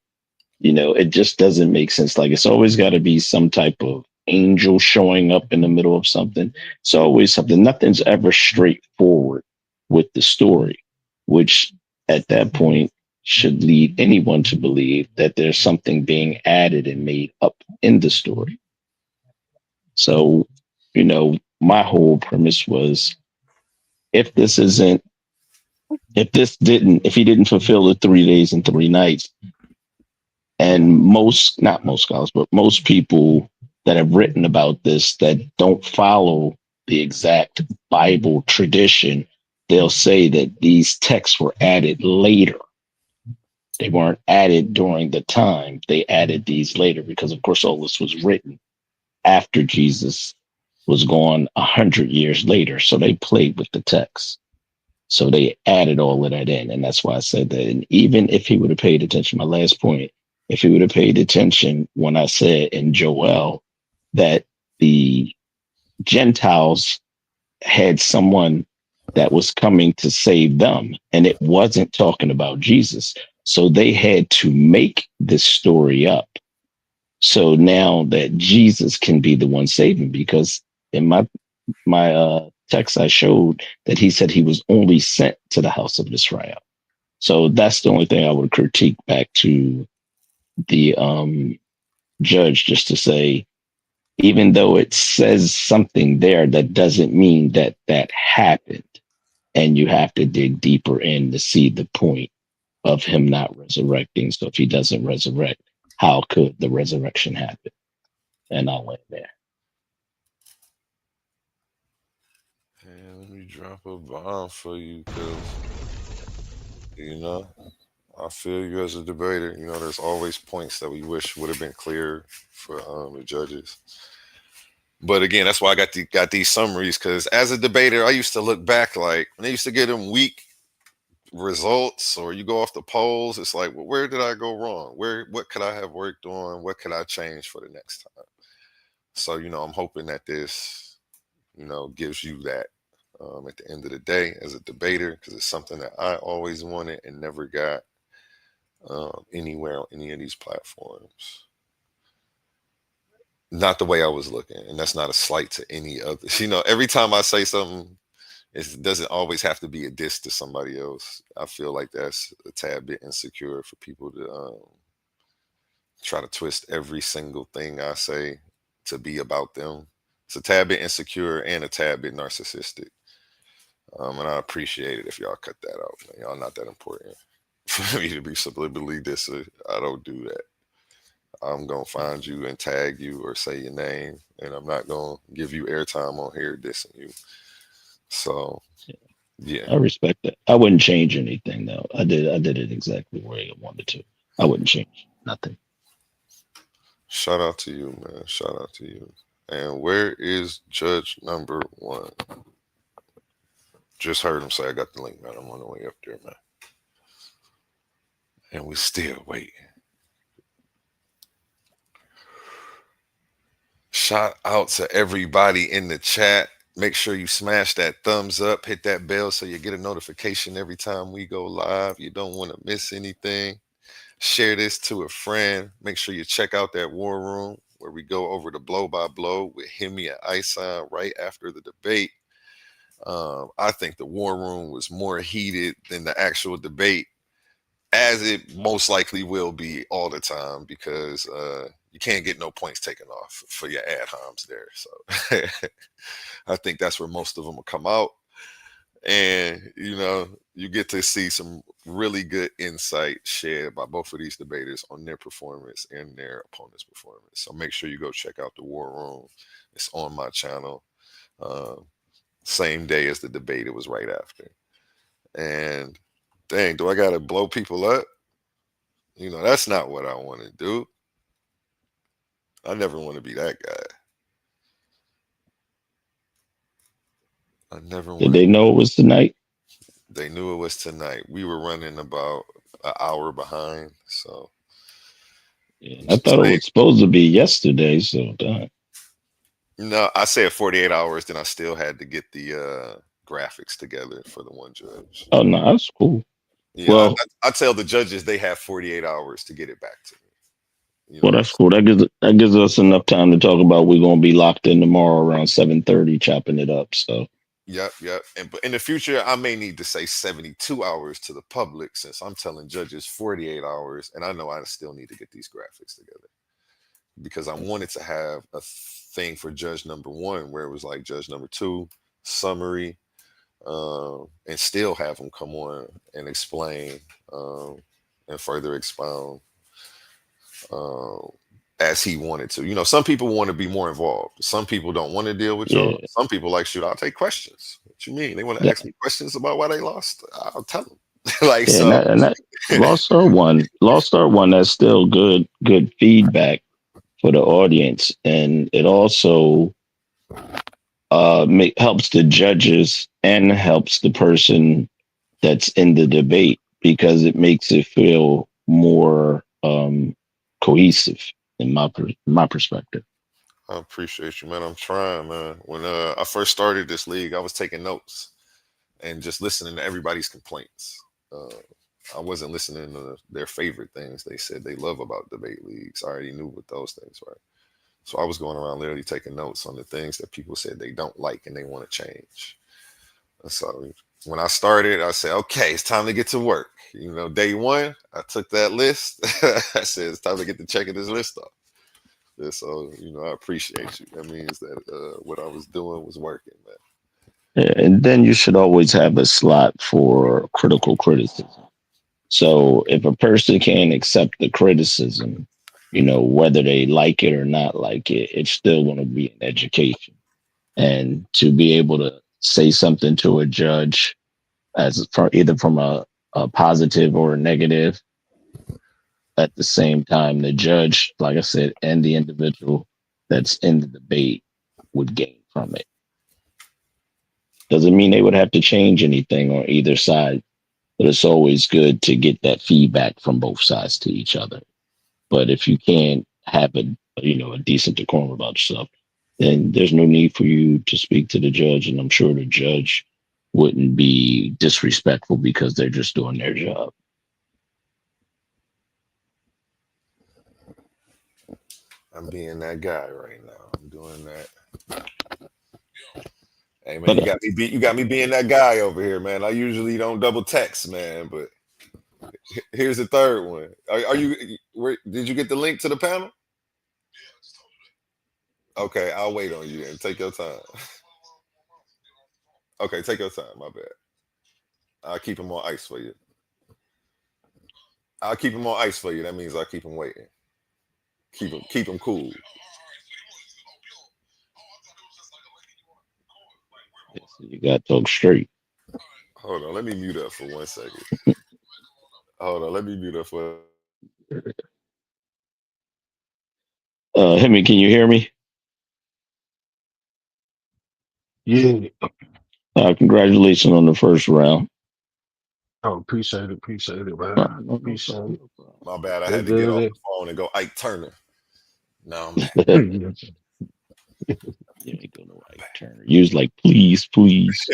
it just doesn't make sense. Like it's always got to be some type of angel showing up in the middle of something. It's always something. Nothing's ever straightforward with the story, which at that point should lead anyone to believe that there's something being added and made up in the story. So, my whole premise was if this isn't, if he didn't fulfill the 3 days and 3 nights, and not most scholars, but most people that have written about this that don't follow the exact Bible tradition, they'll say that these texts were added later. They weren't added during the time. They added these later because, of course, all this was written after Jesus was gone 100 years later. So they played with the text. So they added all of that in. And that's why I said that. And even if he would have paid attention, my last point, if he would have paid attention when I said in Joel that the Gentiles had someone that was coming to save them, and it wasn't talking about Jesus. So they had to make this story up. So now that Jesus can be the one saving, because in my text I showed that he said he was only sent to the house of Israel. So that's the only thing I would critique back to the judge, just to say, even though it says something there, that doesn't mean that that happened. And you have to dig deeper in to see the point of him not resurrecting. So if he doesn't resurrect, how could the resurrection happen? And I'll land there. And let me drop a bomb for you, because you know I feel you as a debater. There's always points that we wish would have been clear for the judges. But again, that's why I got these summaries, because as a debater, I used to look back, like when they used to get them weak results, or you go off the polls, it's like, well, where did I go wrong? What could I have worked on? What could I change for the next time? So, I'm hoping that this, gives you that at the end of the day as a debater, because it's something that I always wanted and never got anywhere on any of these platforms. Not the way I was looking. And that's not a slight to any other. Every time I say something, it doesn't always have to be a diss to somebody else. I feel like that's a tad bit insecure for people to try to twist every single thing I say to be about them. It's a tad bit insecure and a tad bit narcissistic. And I appreciate it if y'all cut that out. Man. Y'all not that important for me to be subliminally dissing. I don't do that. I'm gonna find you and tag you or say your name, and I'm not gonna give you airtime on here dissing you. So, yeah. I respect that. I wouldn't change anything though. I did it exactly where I wanted to. I wouldn't change nothing. Shout out to you, man. Shout out to you. And where is judge number 1? Just heard him say I got the link, man. I'm on the way up there, man. And we still waiting. Shout out to everybody in the chat. Make sure you smash that thumbs up, hit that bell so you get a notification every time we go live. You don't want to miss anything. Share this to a friend. Make sure you check out that war room where we go over the blow by blow with Himmy and Isan right after the debate. I think the war room was more heated than the actual debate, as it most likely will be all the time, because you can't get no points taken off for your ad homs there. So I think that's where most of them will come out. And, you get to see some really good insight shared by both of these debaters on their performance and their opponent's performance. So make sure you go check out the War Room. It's on my channel. Same day as the debate, it was right after. And dang, do I got to blow people up? That's not what I want to do. I never want to be that guy. I never want. Did they know it was tonight? They knew it was tonight. We were running about an hour behind, so. Yeah, I thought it was supposed to be yesterday. So, no, I said 48 hours. Then I still had to get the graphics together for the one judge. Oh no, that's cool. Yeah, well, I tell the judges they have 48 hours to get it back to me. Well, that's cool. That gives us enough time to talk about. We're gonna be locked in tomorrow around 7:30, chopping it up. So. Yep. But in the future, I may need to say 72 hours to the public, since I'm telling judges 48 hours, and I know I still need to get these graphics together, because I wanted to have a thing for judge number 1 where it was like judge number 2 summary, and still have them come on and explain and further expound as he wanted to. Some people want to be more involved. Some people don't want to deal with y'all. Some people like, shoot, I'll take questions. What you mean? They want to ask me questions about why they lost? I'll tell them. Lost Star one, that's still good feedback for the audience. And it also helps the judges and helps the person that's in the debate, because it makes it feel more cohesive in my perspective. I appreciate you, man. I'm trying, man. When I first started this league, I was taking notes and just listening to everybody's complaints. I wasn't listening to their favorite things they said they love about debate leagues. I already knew what those things were. So I was going around literally taking notes on the things that people said they don't like and they want to change. And so when I started, I said, okay, it's time to get to work. Day 1, I took that list. I said, it's time to get to checking this list off. Yeah, so I appreciate you. That means that what I was doing was working, man. Yeah, and then you should always have a slot for critical criticism. So if a person can't accept the criticism, whether they like it or not like it, it's still going to be an education. And to be able to say something to a judge as from either from a positive or a negative, at the same time, the judge, like I said, and the individual that's in the debate would gain from it. Doesn't mean they would have to change anything on either side, but it's always good to get that feedback from both sides to each other. But if you can't have a decent decorum about yourself, then there's no need for you to speak to the judge. And I'm sure the judge wouldn't be disrespectful because they're just doing their job. I'm being that guy right now. I'm doing that. Hey man, But you got me being that guy over here, man. I usually don't double text, man, but here's the third one. Are you? Did you get the link to the panel? Okay, I'll wait on you and take your time. Okay, take your time. My bad. I'll keep him on ice for you. I'll keep him on ice for you. That means I'll keep him waiting. Keep him cool. you got to talk straight. Hold on, let me mute up for 1 second. Hold on, let me mute up for. Himmy, can you hear me? Yeah. Congratulations on the first round. Oh, appreciate it, man. No Appreciate problem, it. no problem. My bad. I That's had to get off good. the phone and go Ike Turner. No, I'm back. You ain't gonna right turn. You was like, please, please.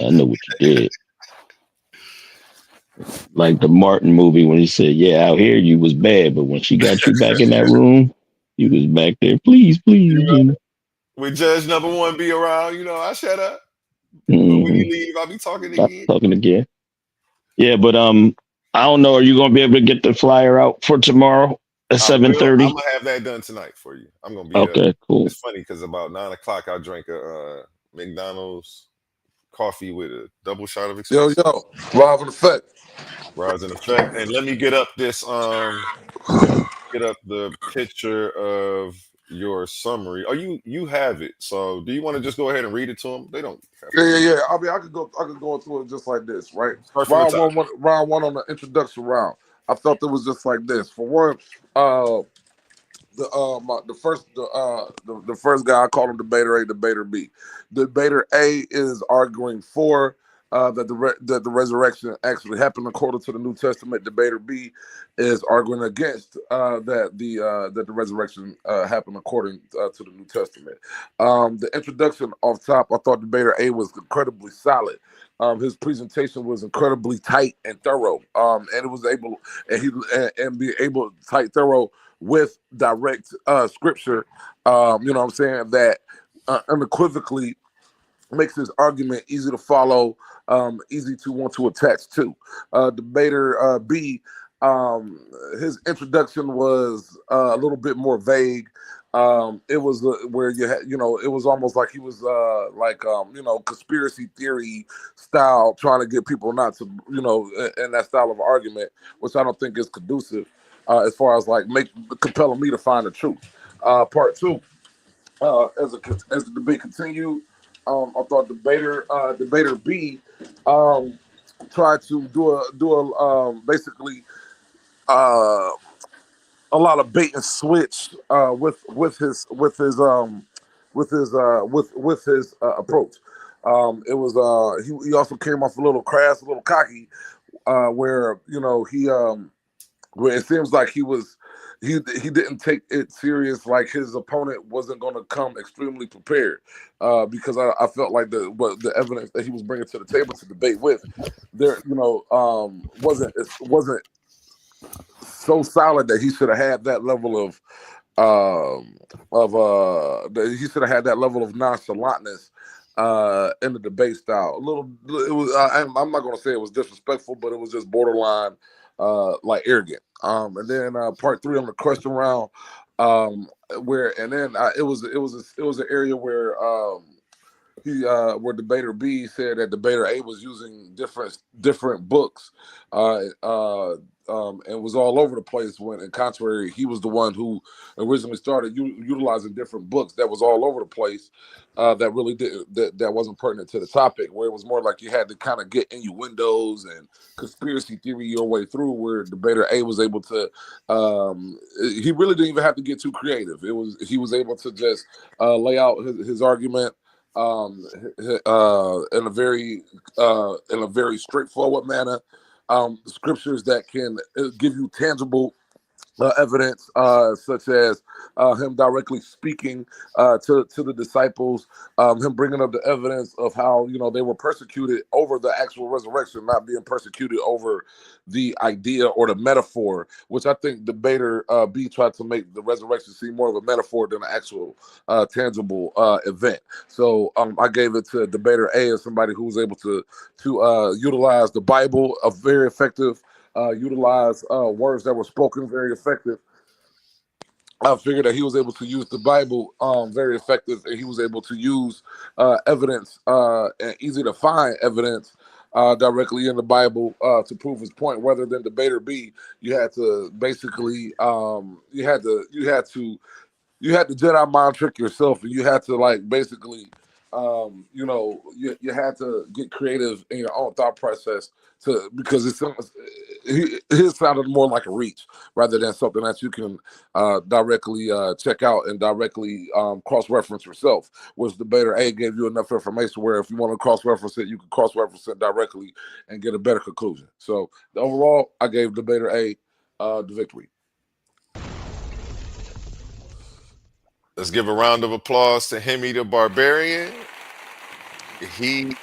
I know what you did. Like the Martin movie when he said, "Yeah, out here you was bad, but when she got you back in that room, you was back there. Please, please." With Judge number one be around, I shut up. But when Mm-hmm. you leave, I'll be talking Stop again. talking again. Yeah, but I don't know. Are you gonna be able to get the flyer out for tomorrow at I will. I'm 7:30? gonna have that done tonight for you. I'm gonna be up. Okay, cool. It's funny because about 9 o'clock I drank a McDonald's coffee with a double shot of Yo, espresso. yo, live in effect. Rise in effect. And let me get up this get up the picture of your summary. Oh, you have it. So do you want to just go ahead and read it to them? They don't have Yeah, to yeah, read it. yeah. I mean, I could go through it just like this, right? Start from the top. Round one on the introduction round. I felt it was just like this. For one, the first guy I call him debater A, debater B. Debater A is arguing for that the resurrection actually happened according to the New Testament. Debater B is arguing against that the resurrection happened according to the New Testament. The introduction off top, I thought debater A was incredibly solid. His presentation was incredibly tight and thorough, and it was able and be able tight thorough with direct scripture, you know what I'm saying, that unequivocally makes his argument easy to follow, easy to want to attach to. Debater B, his introduction was a little bit more vague. It was where you had, it was almost like he was conspiracy theory style, trying to get people not to, in that style of argument, which I don't think is conducive as far as like compelling me to find the truth. Part two, as the debate continued, I thought debater B um, tried to basically uh, a lot of bait and switch with his approach. It was he also came off a little crass, a little cocky, where where it seems like he didn't take it serious, like his opponent wasn't going to come extremely prepared, because I felt like the evidence that he was bringing to the table to debate with there, wasn't so solid that he should have had that level that he should have had that level of nonchalantness in the debate style. A little, it was. I'm not going to say it was disrespectful, but it was just borderline like arrogant. And then part three on the question round, Where and then it was an area where where debater B said that debater A was using different books, and was all over the place. When, in contrary, he was the one who originally started utilizing different books that was all over the place. That really that wasn't pertinent to the topic. Where it was more like you had to kind of get innuendos and conspiracy theory your way through. Where debater A was able to, he really didn't even have to get too creative. He was able to just lay out his argument in a very straightforward manner. Scriptures that can give you tangible evidence, such as him directly speaking to the disciples, him bringing up the evidence of how they were persecuted over the actual resurrection, not being persecuted over the idea or the metaphor, which I think debater B tried to make the resurrection seem more of a metaphor than an actual tangible event. So I gave it to debater A as somebody who was able to utilize the Bible, a very effective. Utilize words that were spoken very effective. I figured that he was able to use the Bible very effective, and he was able to use evidence and easy to find evidence directly in the Bible to prove his point. Rather than debater B, you had to basically you had to Jedi mind trick yourself, and you had to basically, you had to get creative in your own thought process because his sounded more like a reach rather than something that you can directly check out and directly cross-reference yourself. Which debater A gave you enough information where if you want to cross-reference it, you can cross-reference it directly and get a better conclusion. So overall, I gave debater A the victory. Let's give a round of applause to Himmy the Barbarian. He's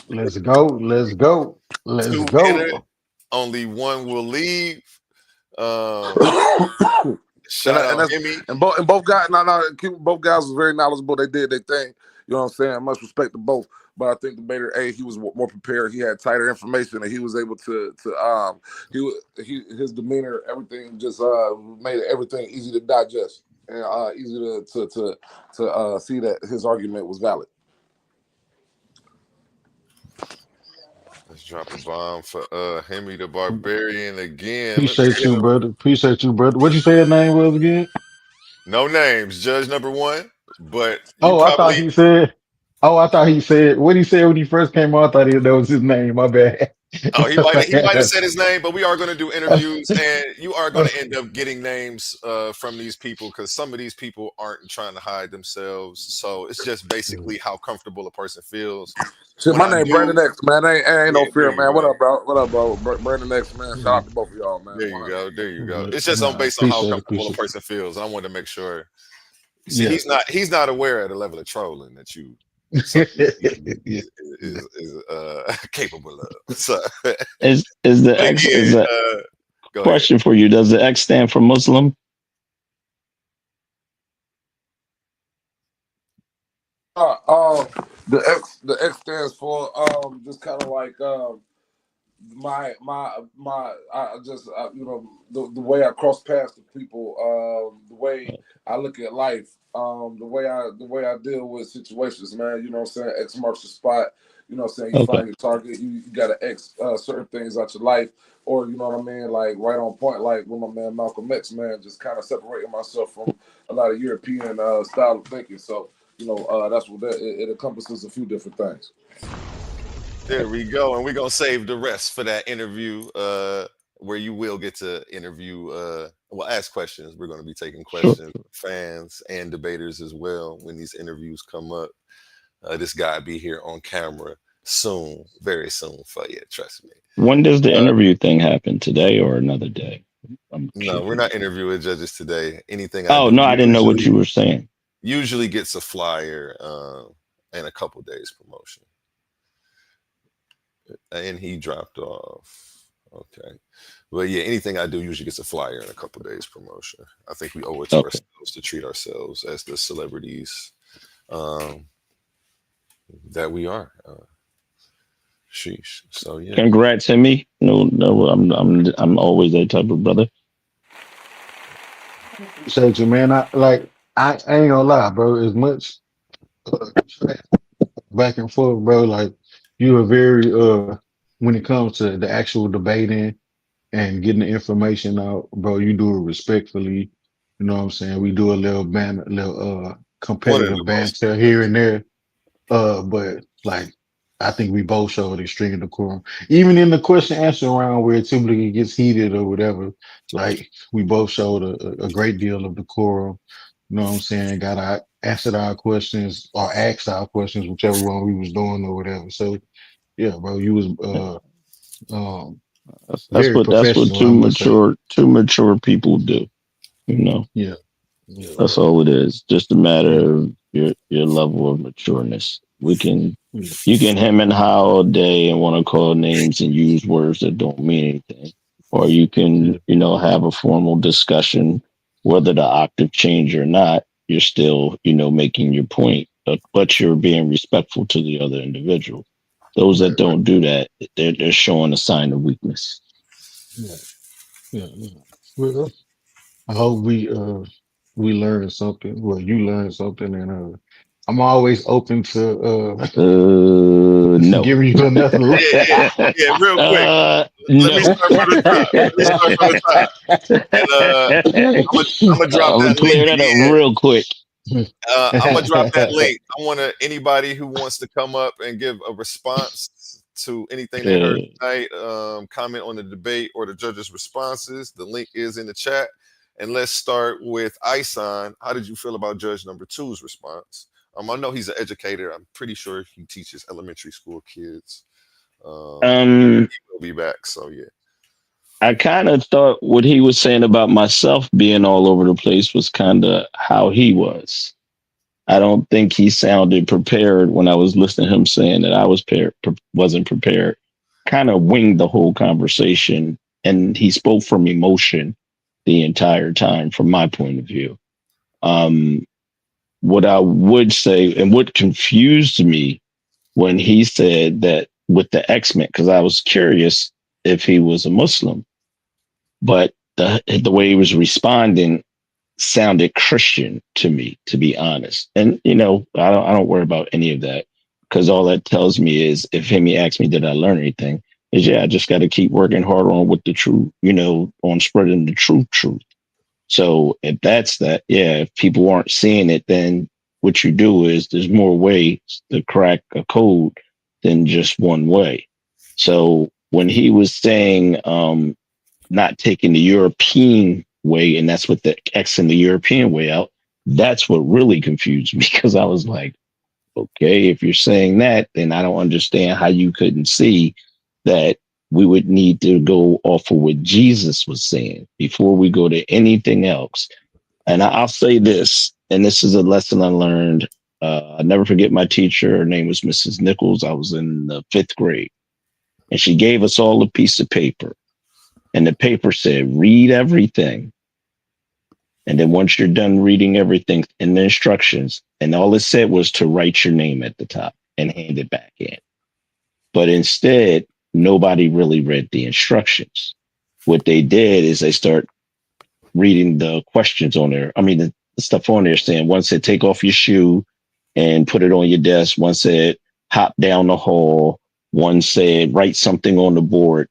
Let's go. Let's go. Let's two enter, go. only one will leave. and, Shout out that's Himmy. and both guys. Both guys was very knowledgeable. They did their thing. You know what I'm saying? Much respect to both. But I think debater A, he was more prepared. He had tighter information, and he was able to his demeanor, everything just made everything easy to digest and easy to see that his argument was valid. Let's drop a bomb for Himmy the Barbarian again. Appreciate you, brother. Appreciate you, brother. What you say his name was again? No names, judge number one, but you Oh, I thought probably he said. Oh, I thought he said what he said when he first came on. I thought that was his name. My bad. he might have said his name, but we are going to do interviews, and you are going to end up getting names from these people because some of these people aren't trying to hide themselves. So it's just basically how comfortable a person feels. Shit, When my I name do, Brandon X, man. Ain't no yeah, there fear, you man. What go. up, bro? What up, bro? Brandon X, man. Shout out to both of y'all, man. There you 100. go. There you go. It's just Nah, based on how appreciate it. comfortable a Appreciate it. person feels. I want to make sure. See, Yeah. he's not aware of the level of trolling that you something Yeah. is capable of. So, Is the but X again, is a go ahead. question for you? Does the X stand for Muslim? The X stands for just kind of like my I just the way I cross paths with people, the way I look at life, the way I deal with situations, man. You know what I'm saying? X marks the spot. You know what I'm saying? You Okay, find your target. You got to X certain things out your life, or you know what I mean? Like right on point, like with my man Malcolm X, man. Just kind of separating myself from a lot of European style of thinking. So that's what it encompasses a few different things. There we go, and we're gonna save the rest for that interview, where you will get to interview. Ask questions. We're gonna be taking sure. questions, fans and debaters as well when these interviews come up. This guy be here on camera soon, very soon for you. Trust me. When does the Uh, interview thing happen? Today or another day? I'm no, we're not interviewing judges today. Anything I Oh do no, I didn't know what you were saying. usually gets a flyer and a couple days promotion. And he dropped off. Okay. But yeah, anything I do usually gets a flyer and a couple days promotion. I think we owe it to Okay, ourselves to treat ourselves as the celebrities um, that we are. Sheesh. So yeah. congrats, Himmy. No, I'm always that type of brother. Appreciate you, man. I ain't gonna lie, bro. As much uh, back and forth, bro. Like you are very when it comes to the actual debating and getting the information out, bro. You do it respectfully. You know what I'm saying? We do a little One of competitive the most. banter here and there. But like, I think we both showed extreme decorum. Even in the question answer round where it typically gets heated or whatever, like we both showed a great deal of decorum. You know what I'm saying? Got our answered our questions or asked our questions, whichever one we was doing or whatever. So yeah, bro, you was um very That's what professional, I must say. two mature people do. You know, Yeah, yeah, that's bro. all it is. Just a Yeah, matter of your level of matureness. yeah, You can hem and haw all day and want to call names and use words that don't mean anything, or you can, yeah, have a formal discussion, whether the octave change or not. You're still, making your point, but you're being respectful to the other individual. Those that right, right. don't do that, they're showing a sign of weakness. Yeah, yeah, yeah. Well, I hope we learned something. Well, you learned something, and I'm always open to No. giving you another. Yeah, yeah, yeah. Real quick. Let me No. start from the top. Let me start from the top. And I'm gonna drop I'm gonna that link clear that up again. real quick. I'm gonna drop that link. I want to anybody who wants to come up and give a response to anything they heard Uh, tonight, comment on the debate or the judges' responses. The link is in the chat. And let's start with Isan. How did you feel about Judge number two's response? I know he's an educator. I'm pretty sure he teaches elementary school kids. um, He'll be back. So yeah. I kind of thought what he was saying about myself being all over the place was kind of how he was. I don't think he sounded prepared when I was listening to him saying that I wasn't prepared. Kind of winged the whole conversation, and he spoke from emotion the entire time, from my point of view. Um, what I would say, and what confused me when he said that with the X-Men, because I was curious if he was a Muslim, but the way he was responding sounded Christian to me, to be honest. And I don't worry about any of that, because all that tells me is, if Himmy asks me, did I learn anything? Is, yeah, I just got to keep working hard on with the truth, on spreading the truth. So if that's that, yeah, if people aren't seeing it, then what you do is, there's more ways to crack a code than just one way. So when he was saying, not taking the European way, and that's what the X in the European way out, that's what really confused me, because I was like, okay, if you're saying that, then I don't understand how you couldn't see that we would need to go off of what Jesus was saying before we go to anything else. And I'll say this, and this is a lesson I learned. I never forget my teacher. Her name was Mrs. Nichols. I was in the 5th grade, and she gave us all a piece of paper. And the paper said, read everything. And then once you're done reading everything in the instructions, and all it said was to write your name at the top and hand it back in. But instead, nobody really read the instructions. What they did is they start reading the questions on there. I mean, the stuff on there saying, one said, take off your shoe and put it on your desk. One said, hop down the hall. One said, write something on the board.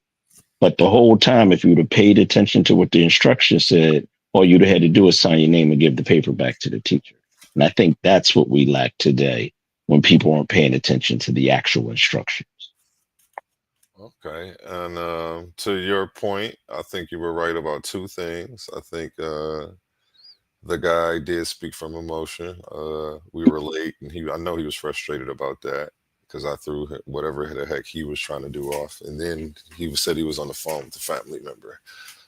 But the whole time, if you would have paid attention to what the instructions said, all you'd have had to do is sign your name and give the paper back to the teacher. And I think that's what we lack today, when people aren't paying attention to the actual instructions. Okay. And to your point, I think you were right about two things. I think the guy did speak from emotion. We were late, and I know he was frustrated about that, because I threw whatever the heck he was trying to do off, and then said he was on the phone with a family member,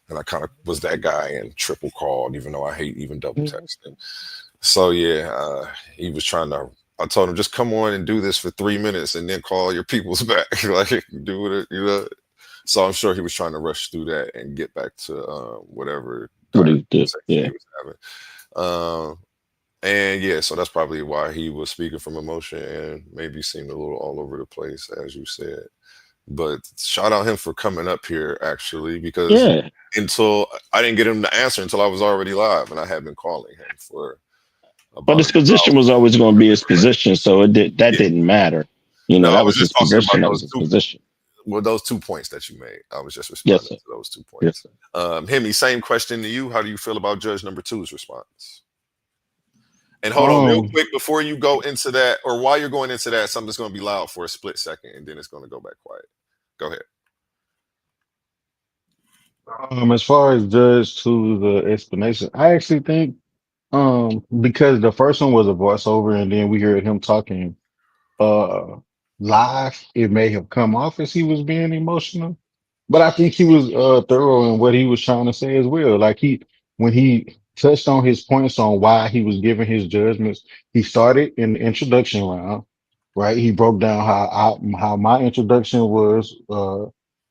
and I kind of was that guy and triple called, even though I hate even double texting. So yeah, he was trying to. I told him, just come on and do this for 3 minutes, and then call your peoples back, like do it. So I'm sure he was trying to rush through that and get back to whatever What do dire you do? conversation he Yeah. was having. Um, and yeah, so that's probably why he was speaking from emotion and maybe seemed a little all over the place, as you said. But shout out him for coming up here actually, because Yeah, until I didn't get him to answer until I was already live, and I had been calling him for but about his an position was always going to be his position, so that yeah. didn't matter. You know, No, I that was was just his talking about position. That was those his two. position. Well, those 2 points that you made, I was just Yes, responding sir. to those 2 Yes, points. sir. Himmy, same question to you. How do you feel about Judge number two's response? And hold on, real Um, quick, before you go into that, or while you're going into that, something's going to be loud for a split second, and then it's going to go back quiet. Go ahead. as far as Judge to the explanation, I actually think, because the first one was a voiceover and then we heard him talking, uh, live, it may have come off as he was being emotional. But I think he was thorough in what he was trying to say as well. Like when he touched on his points on why he was giving his judgments, he started in the introduction round, right? He broke down how my introduction was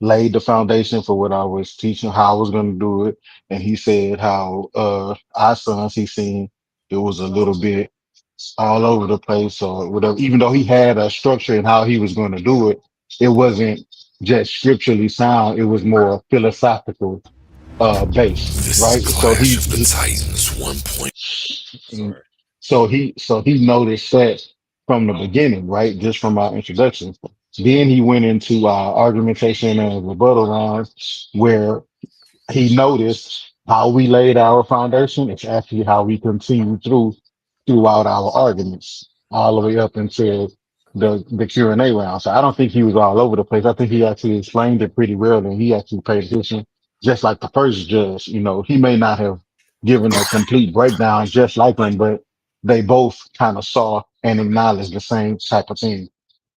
laid the foundation for what I was teaching, how I was going to do it, and he said how our sons he seen it was a little bit all over the place or whatever. Even though he had a structure in how he was going to do it, it wasn't just scripturally sound. It was more philosophical, based, This is right? So Clash of the Titans 1. mm, Sorry. so he noticed that from the beginning, right? Just from our introduction. Then he went into our argumentation and rebuttal rounds where he noticed how we laid our foundation. It's actually how we continue throughout our arguments, all the way up until the Q&A round. So I don't think he was all over the place. I think he actually explained it pretty well, and he actually paid attention, just like the first judge. You know, he may not have given a complete breakdown just like him, but they both kind of saw and acknowledged the same type of thing.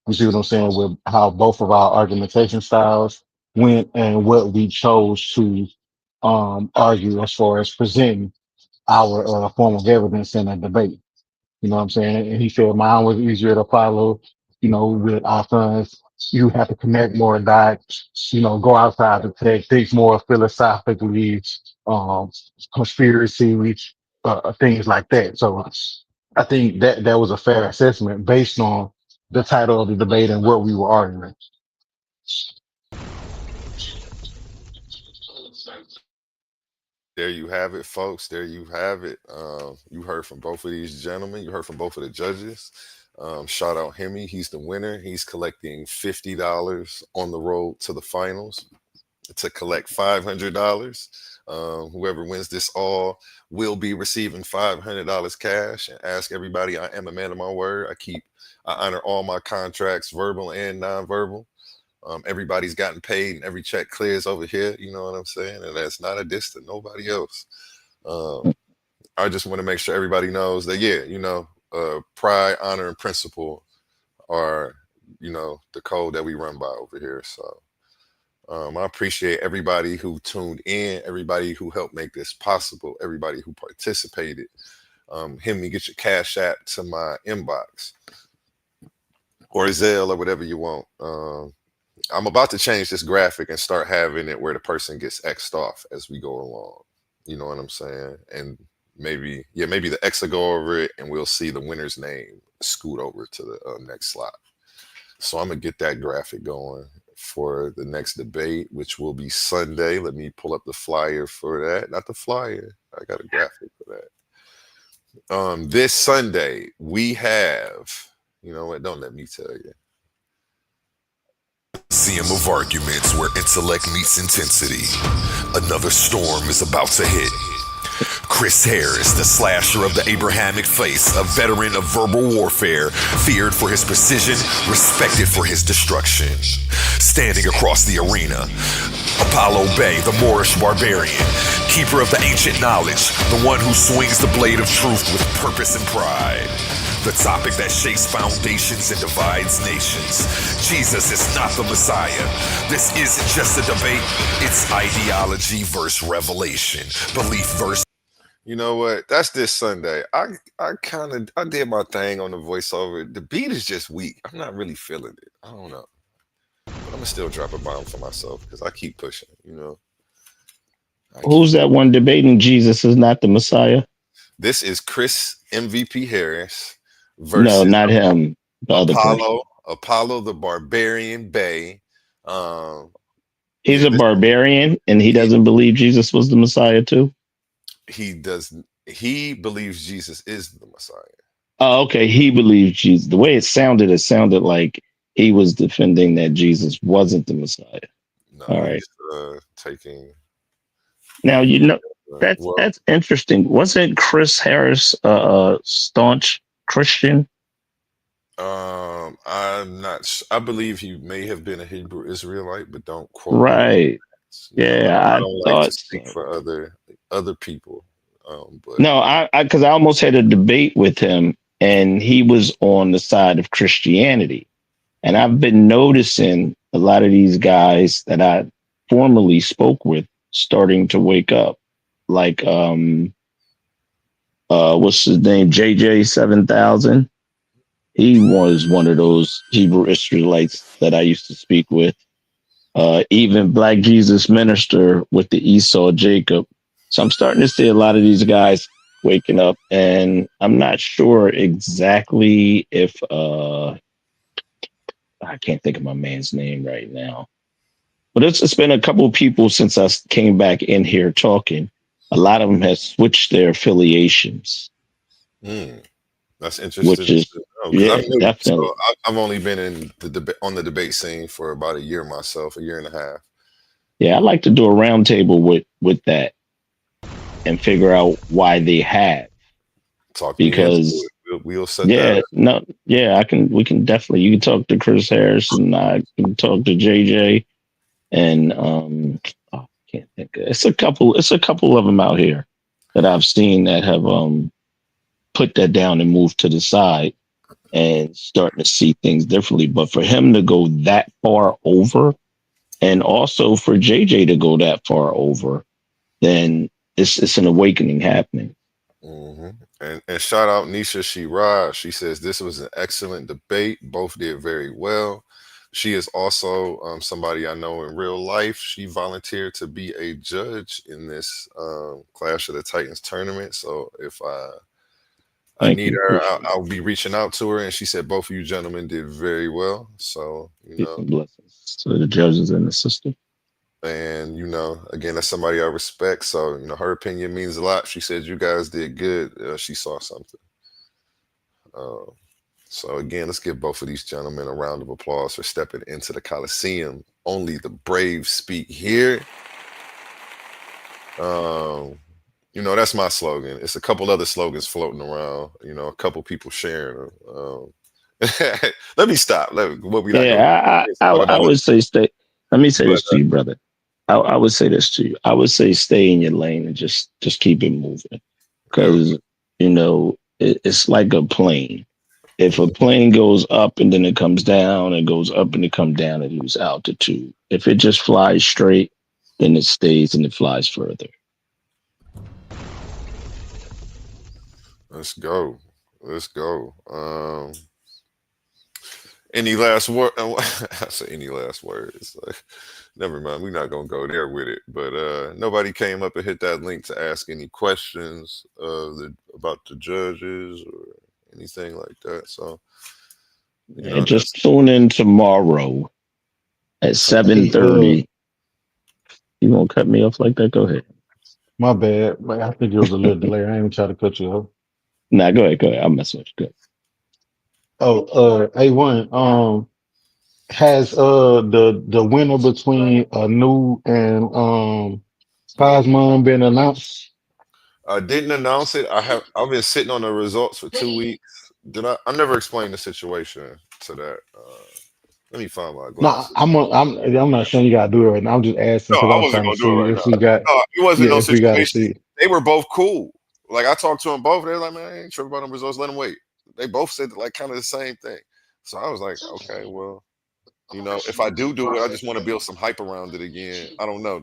You see what I'm saying? With how both of our argumentation styles went and what we chose to argue as far as presenting our form of evidence in a debate. You know what I'm saying? And he said mine was easier to follow. You know, with our sons, you have to connect more dots, you know, go outside the text, think more philosophically, um, conspiracy, things like that. So I think that was a fair assessment based on the title of the debate and what we were arguing. There you have it, folks. There you have it. You heard from both of these gentlemen. You heard from both of the judges. Shout out Himmy. He's the winner. He's collecting $50 on the road to the finals to collect $500. Whoever wins this all will be receiving $500 cash. And ask everybody, I am a man of my word. I honor all my contracts, verbal and non-verbal. Everybody's gotten paid and every check clears over here. You know what I'm saying? And that's not a diss to nobody else. Um, I just want to make sure everybody knows that, yeah, pride, honor, and principle are, the code that we run by over here. So I appreciate everybody who tuned in, everybody who helped make this possible, everybody who participated. Him, get your cash app to my inbox or Zelle or whatever you want. I'm about to change this graphic and start having it where the person gets X'd off as we go along. You know what I'm saying? And maybe the X will go over it and we'll see the winner's name scoot over to the next slot. So I'm going to get that graphic going for the next debate, which will be Sunday. Let me pull up the flyer for that. Not the flyer. I got a graphic for that. This Sunday, we have, you know what? Don't let me tell you. Museum of arguments where intellect meets intensity. Another storm is about to hit. Chris Harris, the slasher of the Abrahamic face, a veteran of verbal warfare, feared for his precision, respected for his destruction. Standing across the arena, Apollo Bay, the Moorish barbarian, keeper of the ancient knowledge, the one who swings the blade of truth with purpose and pride. The topic that shakes foundations and divides nations. Jesus is not the Messiah. This isn't just a debate, it's ideology versus revelation, belief versus. You know what? That's this Sunday. I did my thing on the voiceover. The beat is just weak. I'm not really feeling it. I don't know. But I'm gonna still drop a bomb for myself because I keep pushing, Who's that one debating Jesus is not the Messiah? This is Chris MVP Harris No, versus not him. The other person. Apollo the Barbarian Bay, He's Yeah, a this barbarian, and he he doesn't believe Jesus was the Messiah too. he does he believes Jesus is the Messiah. Oh, okay. He believes Jesus. The way it sounded like he was defending that Jesus wasn't the Messiah. No, All right. he's taking Now you know well, that's interesting. Wasn't Chris Harris a staunch Christian? I'm not. I believe he may have been a Hebrew Israelite, but don't quote me on Right. that. You know, Yeah, I I don't like to thought speak so. for other people. But No, because I almost had a debate with him, and he was on the side of Christianity. And I've been noticing a lot of these guys that I formerly spoke with starting to wake up. Like what's his name? JJ 7000. He was one of those Hebrew Israelites that I used to speak with. Even Black Jesus Minister with the Esau Jacob. So I'm starting to see a lot of these guys waking up, and I'm not sure exactly if I can't think of my man's name right now. But it's been a couple of people since I came back in here talking. A lot of them have switched their affiliations, mm, that's which interesting is to know because I'm yeah, new. So definitely. I've only been in the on the debate scene for about a year myself, a year and a half. Yeah, I like to do a roundtable with that and figure out why they have Talk me into because it. We'll set that yeah, up. no, yeah, I can. We can definitely. You can talk to Chris Harris, and I can talk to JJ, and oh, I can't think. It's a couple. It's a couple of them out here that I've seen that have put that down and moved to the side and starting to see things differently. But for him to go that far over, and also for JJ to go that far over, then it's an awakening happening. hmm and shout out Nisha Shira. She says this was an excellent debate. Both did very well. She is also somebody I know in real life. She volunteered to be a judge in this Clash of the Titans tournament. So if I Thank need you. her, Appreciate I'll be reaching out to her. And she said both of you gentlemen did very well. So it. Peace and blessings to the judges and the system. and again, that's somebody I respect. So her opinion means a lot. She said you guys did good. She saw something. Uh, so again, let's give both of these gentlemen a round of applause for stepping into the Coliseum. Only the brave speak here. Um, that's my slogan. It's a couple other slogans floating around. A couple people sharing them. Let me stop. What we not gonna Yeah, talk about I it, would say stay. Let me say but this to you, brother. I would say this to you. I would say stay in your lane and just keep it moving yeah. because it's like a plane. If a Mhm. plane goes up and then it comes down, it goes up and it comes down, it loses altitude. If it just flies straight, then it stays and it flies further. Let's go. Let's go. Any last word? I say any last words. Like, never mind. We're not gonna go there with it. But nobody came up and hit that link to ask any questions about the judges or anything like that. So And just that's tune in tomorrow at seven Hey, thirty. You won't cut me off like that? Go ahead. my bad. But I think it was a little delay. I ain't even try to cut you off. Nah, go ahead. Go ahead. I'm messing with you. Good. Oh, A1, has the winner between Anu and Cosmon been announced? I didn't announce it. I've been sitting on the results for 2 weeks. Did I? I never explained the situation to that. Let me find my No, glasses. I'm not saying you gotta do it right now. I'm just asking No, because I I'm wasn't trying to gonna do it see right if now. we got, No, it wasn't yeah, no if we gotta situation. see. They were both cool. Like I talked to them both. They're like, man, I ain't tripping about them results. Let them wait. They both said like kind of the same thing. So I was like, okay, well, if I do it, I just want to build some hype around it again. I don't know.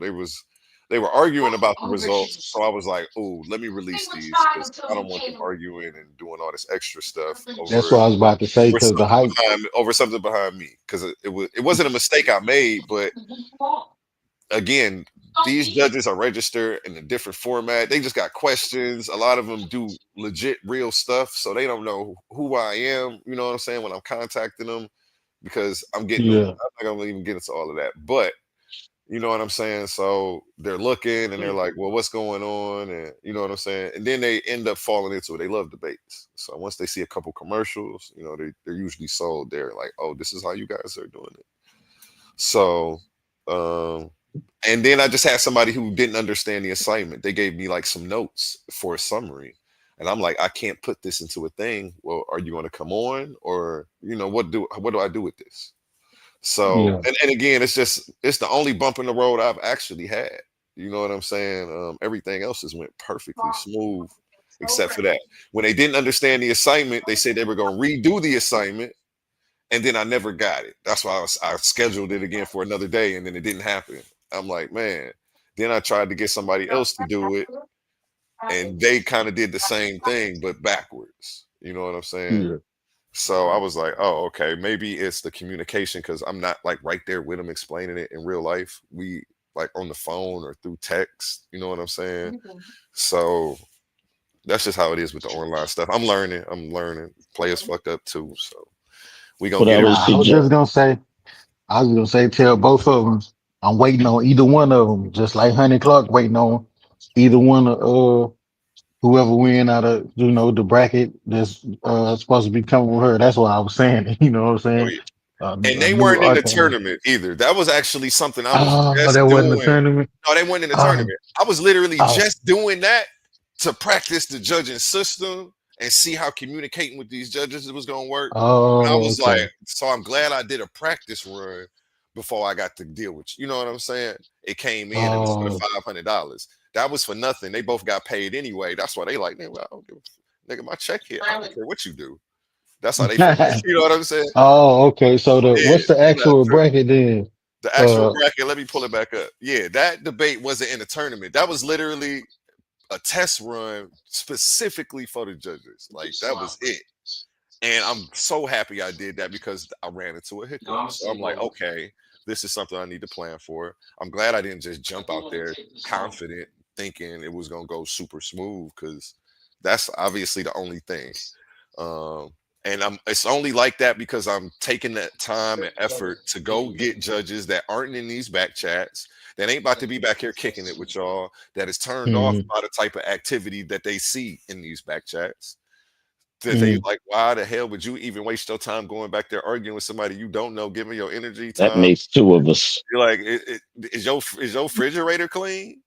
They were arguing about the results, so I was like, oh, let me release these because I don't want them arguing and doing all this extra stuff That's what I was about to say because the hype. over something behind me because it wasn't a mistake I made, but again, these judges are registered in a different format. They just got questions. A lot of them do legit, real stuff, so they don't know who I am. You know what I'm saying when I'm contacting them. because I'm getting them. Yeah. I'm not gonna even get into all of that, but you know what I'm saying? So they're looking and they're like, well, what's going on? And you know what I'm saying? And then they end up falling into it. They love debates. So once they see a couple commercials, you know, they're usually sold. They're like, oh, this is how you guys are doing it. So, um, and then I just had somebody who didn't understand the assignment. They gave me like some notes for a summary. And I'm like, I can't put this into a thing. Well, are you going to come on, or you know, what do I do with this? So, Yeah. and again, it's the only bump in the road I've actually had. You know what I'm saying? Everything else has went perfectly smooth, except for that. When they didn't understand the assignment, they said they were going to redo the assignment, and then I never got it. That's why I scheduled it again for another day, and then it didn't happen. I'm like, man. Then I tried to get somebody else to do it, and they kind of did the same thing but backwards. You know what I'm saying? Yeah. So I was like, oh, okay, maybe it's the communication because I'm not like right there with them explaining it in real life. We like on the phone or through text. You know what I'm saying? So that's just how it is with the online stuff. I'm learning. I'm learning. Players fucked up too. So we gonna What I get it would right. Nah, I was suggest. just gonna say, tell both of them. I'm waiting on either one of them, just like Honey Clark waiting on either one of whoever win out of the bracket that's supposed to be coming with her. That's what I was saying. You know what I'm Oh, saying? yeah. And A they new weren't in the archive. tournament either. That was actually something I was Oh, that just wasn't the doing. tournament. No, they weren't in the Oh, tournament. I was literally oh, just doing that to practice the judging system and see how communicating with these judges was going to work. And I oh, was like, okay. so I'm glad I did a practice run before I got to deal with you. You know what I'm saying? It came in. It was for the Oh, $500. That was for nothing. They both got paid anyway. That's why they like, nigga, I don't give nigga, my check here. I don't care what you do. That's how they felt. You know what I'm saying? oh, okay. So Yeah, what's the they left. actual bracket then? The actual Uh, bracket, let me pull it back up. Yeah, that debate wasn't in a tournament. That was literally a test run specifically for the judges. Like that was it. And I'm so happy I did that because I ran into a hiccup. So I'm like, okay, this is something I need to plan for. I'm glad I didn't just jump out there confident thinking it was gonna go super smooth because that's obviously the only thing. Um, and it's only like that because I'm taking that time and effort to go get judges that aren't in these back chats, that ain't about to be back here kicking it with y'all, that is turned off mm, by the type of activity that they see in these back chats. That they mm. like, why the hell would you even waste your time going back there arguing with somebody you don't know, giving your energy, That time? makes two of us. You're like, is your refrigerator clean?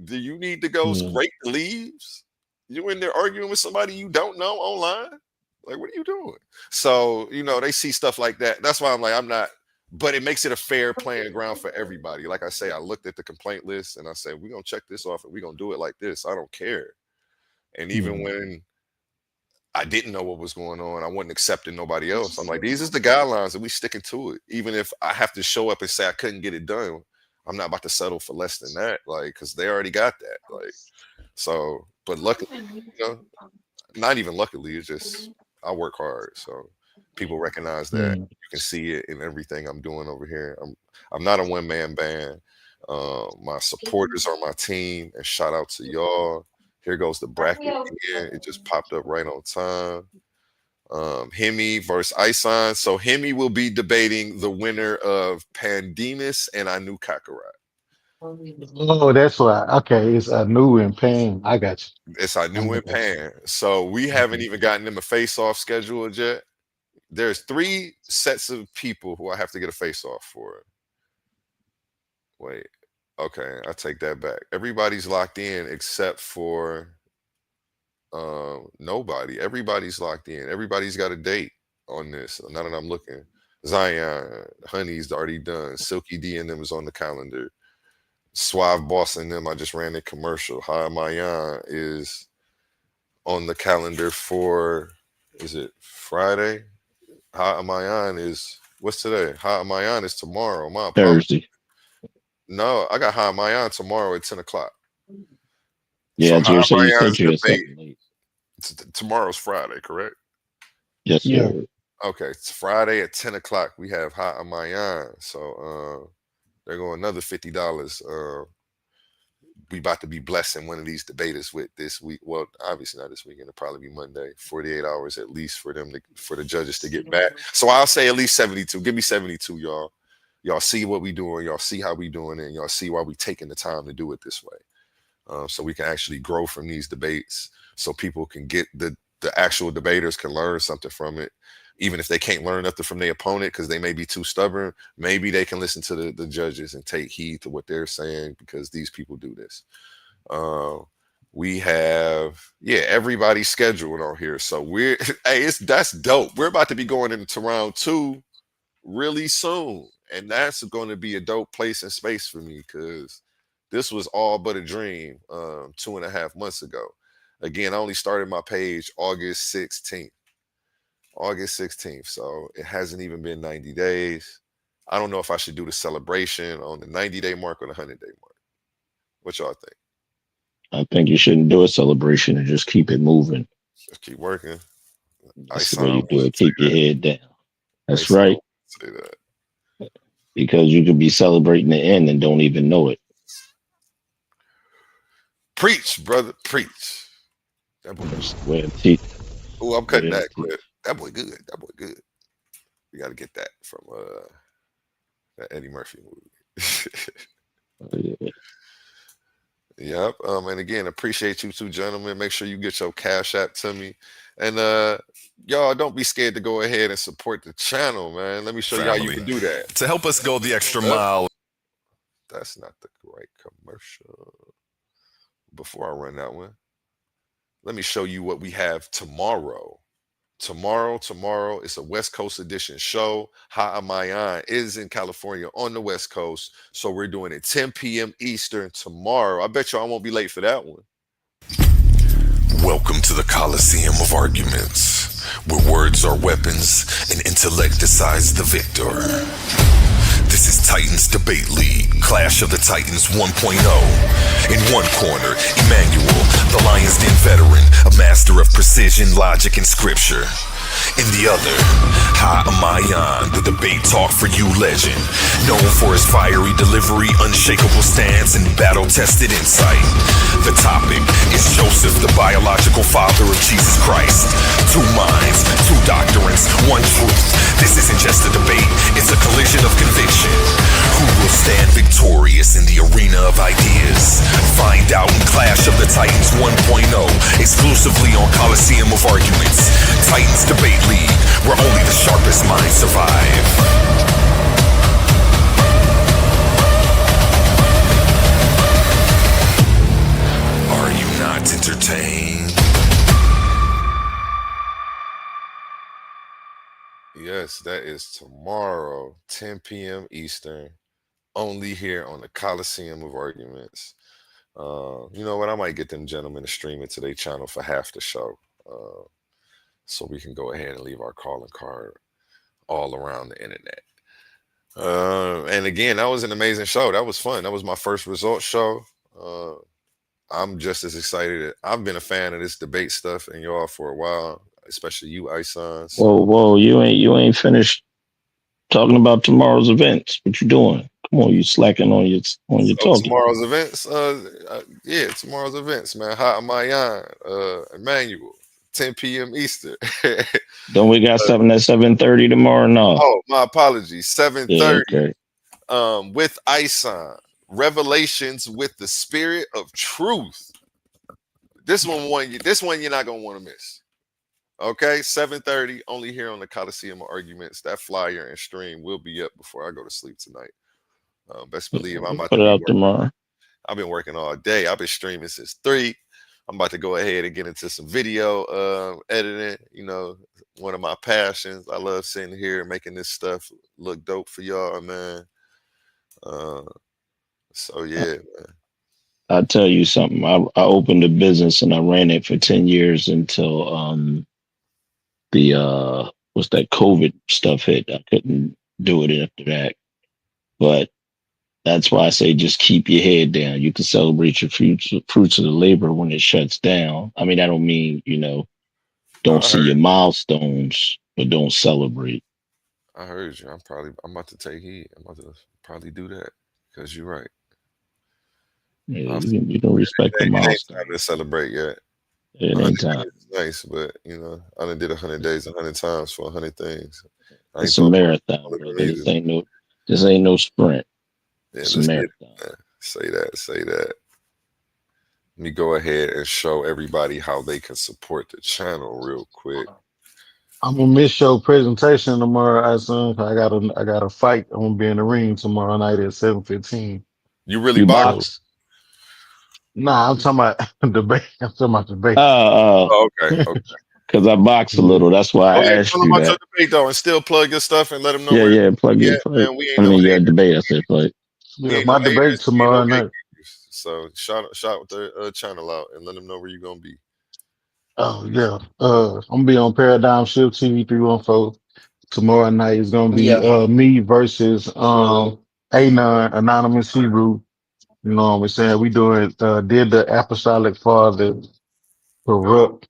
Do you need to go Yeah. rake the leaves? You in there arguing with somebody you don't know online? Like, what are you doing? So, they see stuff like that. That's why I'm like, I'm not, but it makes it a fair playing ground for everybody. Like I say, I looked at the complaint list and I said, we're gonna check this off and we're gonna do it like this. I don't care. And even Yeah. when I didn't know what was going on, I wasn't accepting nobody else. I'm like, these is the guidelines and we sticking to it. Even if I have to show up and say I couldn't get it done, I'm not about to settle for less than that. Like, because they already got that. Like, so, but luckily, you know, not even luckily, it's just I work hard. So people recognize that. Mm. You can see it in everything I'm doing over here. I'm not a one-man band. My supporters are my team, and shout out to y'all. Here goes the bracket again. It just popped up right on time. Himmy versus Ison. So Himmy will be debating the winner of Pandemus and Anu Kakarot. Oh, that's why. Okay, it's a new and Pan. I got It's you. Anu and Pan. So we haven't even gotten them a face-off scheduled yet. There's 3 sets of people who I have to get a face-off for. Wait. Okay, I take that back. Everybody's locked in except for nobody. Everybody's locked in. Everybody's got a date on this. Now that I'm looking. Zion, Honey's already done. Silky D and them is on the calendar. Suave Boss and them, I just ran a commercial. Hi Mayan is on the calendar for, is it Friday? Ha Mayan is, what's today? Ha Mayan is tomorrow. My apologies. Thursday. No, I got Ha Mayan tomorrow at 10 o'clock. So Yeah, Ha Jerry said you Mayan's said you had debate, something late. tomorrow's Friday, correct? Yes, Yeah. sir. Okay, it's Friday at 10 o'clock. We have Ha Mayan. So they're going another $50. we about to be blessing one of these debaters with this week. Well, obviously not this weekend. It'll probably be Monday. 48 hours at least for the judges to get back. So I'll say at least 72. Give me 72, y'all. Y'all see what we doing. Y'all see how we doing it. And y'all see why we taking the time to do it this way. So we can actually grow from these debates. So people can get the actual debaters can learn something from it. Even if they can't learn nothing from their opponent because they may be too stubborn, maybe they can listen to the judges and take heed to what they're saying because these people do this. We have everybody scheduled on here, so we're that's dope. We're about to be going into round 2 really soon, and that's going to be a dope place and space for me because this was all but a dream 2.5 months ago. Again, I only started my page August 16th. So it hasn't even been 90 days. I don't know if I should do the celebration on the 90-day mark or the 100-day mark. What y'all think? I think you shouldn't do a celebration and just keep it moving. Just keep working. That's the way you do it. Keep your head down. That's right. Say that. Because you could be celebrating the end and don't even know it. Preach, brother, preach. That boy. Oh, I'm cutting that clip. That boy good. That boy good. We got to get that from that Eddie Murphy movie. Yep. And again, appreciate you two gentlemen. Make sure you get your Cash App to me. And y'all don't be scared to go ahead and support the channel, man. Let me show you how you can do that. To help us go the extra mile. That's not the right commercial. Before I run that one, let me show you what we have tomorrow. Tomorrow is a West Coast edition show. Ha'amayan is in California on the West Coast. So we're doing it 10 p.m. Eastern tomorrow. I bet you I won't be late for that one. Welcome to the Coliseum of Arguments, where words are weapons and intellect decides the victor. This is Titans Debate League, Clash of the Titans 1.0. In one corner, Emmanuel, the Lions Den veteran, a master of precision, logic, and scripture. In the other, Ha'amayan, the debate talk for you legend, known for his fiery delivery, unshakable stance, and battle-tested insight. The topic is Joseph, the biological father of Jesus Christ. 2 minds, 2 doctrines, 1 truth. This isn't just a debate, it's a collision of conviction. Who will stand victorious in the arena of ideas? Find out in Clash of the Titans 1.0, exclusively on Coliseum of Arguments. Titans Debate League, where only the sharpest minds survive. Are you not entertained? Yes, that is tomorrow, 10 p.m. Eastern, only here on the Coliseum of Arguments. You know what? I might get them gentlemen to stream it to their channel for half the show. So we can go ahead and leave our calling card all around the internet. And again, that was an amazing show. That was fun. That was my first results show. I'm just as excited. I've been a fan of this debate stuff and y'all for a while, especially you, Isan. So. Whoa, you ain't finished talking about tomorrow's events. What you doing? Come on, you slacking on your talking. Tomorrow's events, tomorrow's events, man. Ha'amayan, Emmanuel, 10 p.m. Eastern. Don't we got something at 7:30 tomorrow? No. Oh, my apologies. 7:30. Yeah, okay. With Isan, Revelations with the Spirit of Truth. This one you're not gonna want to miss. Okay, 7:30, only here on the Coliseum of Arguments. That flyer and stream will be up before I go to sleep tonight. Best believe I'm about to put it out tomorrow. I've been working all day. I've been streaming since 3. I'm about to go ahead and get into some video editing. You know, one of my passions. I love sitting here making this stuff look dope for y'all, man. So yeah, man. I'll tell you something. I opened a business and I ran it for 10 years until the what's that COVID stuff hit. I couldn't do it after that. But that's why I say just keep your head down. You can celebrate your fruits of the labor when it shuts down. I mean, I don't mean, don't see your milestones, but don't celebrate. I heard you. I'm about to take heed. I'm about to probably do that because you're right. Yeah, I you can respect the it ain't time to milestone. celebrate yet. It 100 ain't time. days is nice, but you know, I done did 100 days 100 times for 100 things. I ain't It's a talking about all marathon, of brother. them either. This ain't no sprint. Yeah, It's a let's get it, marathon. man. Say that, say that. Let me go ahead and show everybody how they can support the channel real quick. I'm gonna miss your presentation tomorrow, son. I got a fight. I'm gonna be in the ring tomorrow night at 7:15. You really You box? So box? nah, I'm talking about debate. I'm talking about debate. Oh, okay, okay. Cause I box a Yeah, little. That's why Go I ahead, tell asked them you about your that. debate though, and still plug your stuff and let them know Yeah, where yeah. we Plug at, it. Plug. man. We I ain't no mean, haters. yeah, debate. I said plug. We yeah. ain't My no debate haters. We ain't no tomorrow night. gatekeepers. So shout the channel out and let them know where you gonna be. Oh yeah. I'm gonna be on Paradigm Shift TV 314 tomorrow night. It's gonna be Yeah. me versus Anon Anonymous Hebrew. You know what I'm saying? We doing did the Apostolic Father corrupt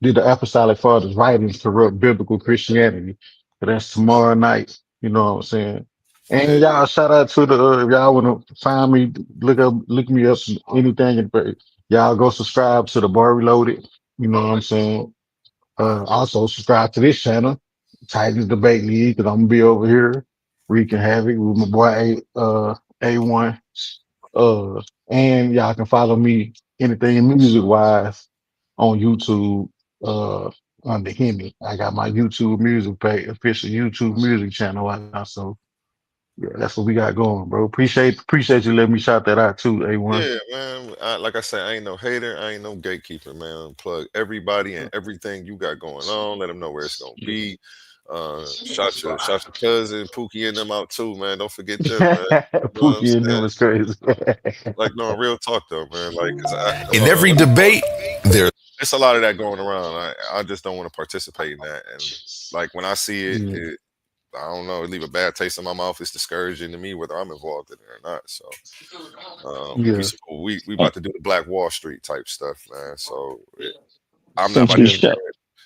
did the Apostolic Fathers writings corrupt biblical Christianity? So that's tomorrow night. You know what I'm saying? And Hey, y'all shout out to the if y'all wanna find me, look me up anything. Y'all go subscribe to the Bar Reloaded. You know what I'm saying? Also subscribe to this channel, Titans Debate League, because I'm gonna be over here wreaking havoc with my boy A1. And y'all can follow me anything music wise on YouTube under Himmy. I got my YouTube music page, official YouTube music channel out now. So yeah, that's what we got going, bro. Appreciate you letting me shout that out too, A1. yeah, man. Like I said, I ain't no hater. I ain't no gatekeeper, man. Plug everybody and everything you got going on. Let them know where it's gonna be. Shout your cousin Pookie and them out too, man. Don't forget them, man. You know what I'm Pookie and them saying? was crazy. Like no real talk though, man. Like, cause In every debate, there's it's a lot of that going around. I just don't want to participate in that. And like when I see it, Yeah. I don't know, it leave a bad taste in my mouth. It's discouraging to me whether I'm involved in it or not. So Yeah. we about to do the Black Wall Street type stuff, man. So I'm not Since about we to Yeah. shut.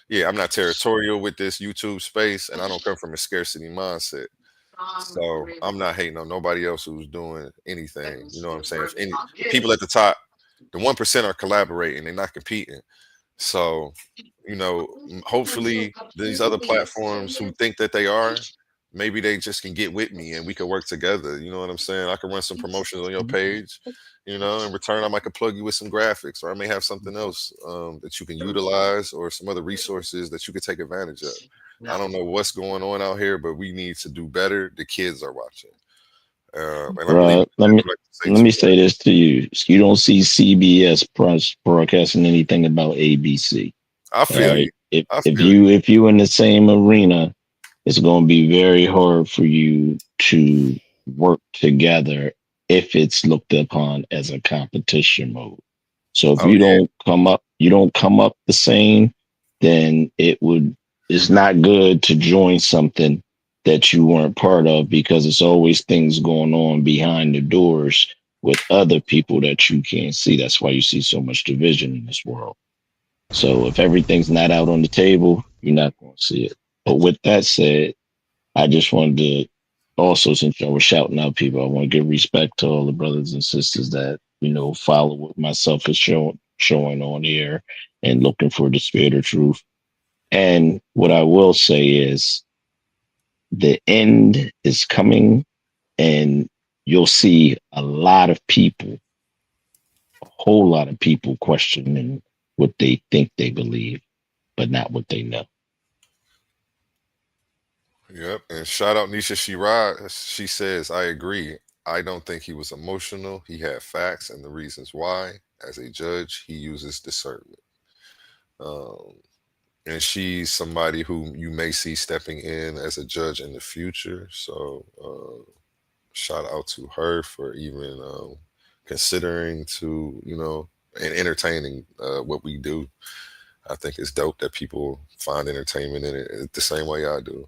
yeah, I'm not territorial with this YouTube space, and I don't come from a scarcity mindset. So I'm not hating on nobody else who's doing anything. You know what I'm saying? If any the people at the top, the 1% are collaborating, they're not competing. So, you know, hopefully these other platforms who think that they are, maybe they just can get with me and we can work together. You know what I'm saying? I can run some promotions on your page, you know, in return, I might could plug you with some graphics, or I may have something else that you can utilize, or some other resources that you could take advantage of. I don't know what's going on out here, but we need to do better. The kids are watching. And I'm gonna leave it Bruh, at that. I don't like to say let too me much. say this to you. You don't see CBS broadcasting anything about ABC. I All feel you. right. If I if feel you. you if you in the same arena, it's going to be very hard for you to work together if it's looked upon as a competition mode. So if Oh yeah. you don't come up the same, then it's not good to join something that you weren't part of, because it's always things going on behind the doors with other people that you can't see. That's why you see so much division in this world. So if everything's not out on the table, you're not going to see it. But with that said, I just wanted to also, since y'all were shouting out people, I want to give respect to all the brothers and sisters that, follow what myself is showing on here and looking for the spirit of truth. And what I will say is the end is coming, and you'll see a lot of people, a whole lot of people questioning what they think they believe, but not what they know. Yep. And shout out Nisha Shirad. She says, I agree. I don't think he was emotional. He had facts and the reasons why. As a judge, he uses discernment. Um, and she's somebody who you may see stepping in as a judge in the future. So shout out to her for even considering to, and entertaining what we do. I think it's dope that people find entertainment in it the same way I do.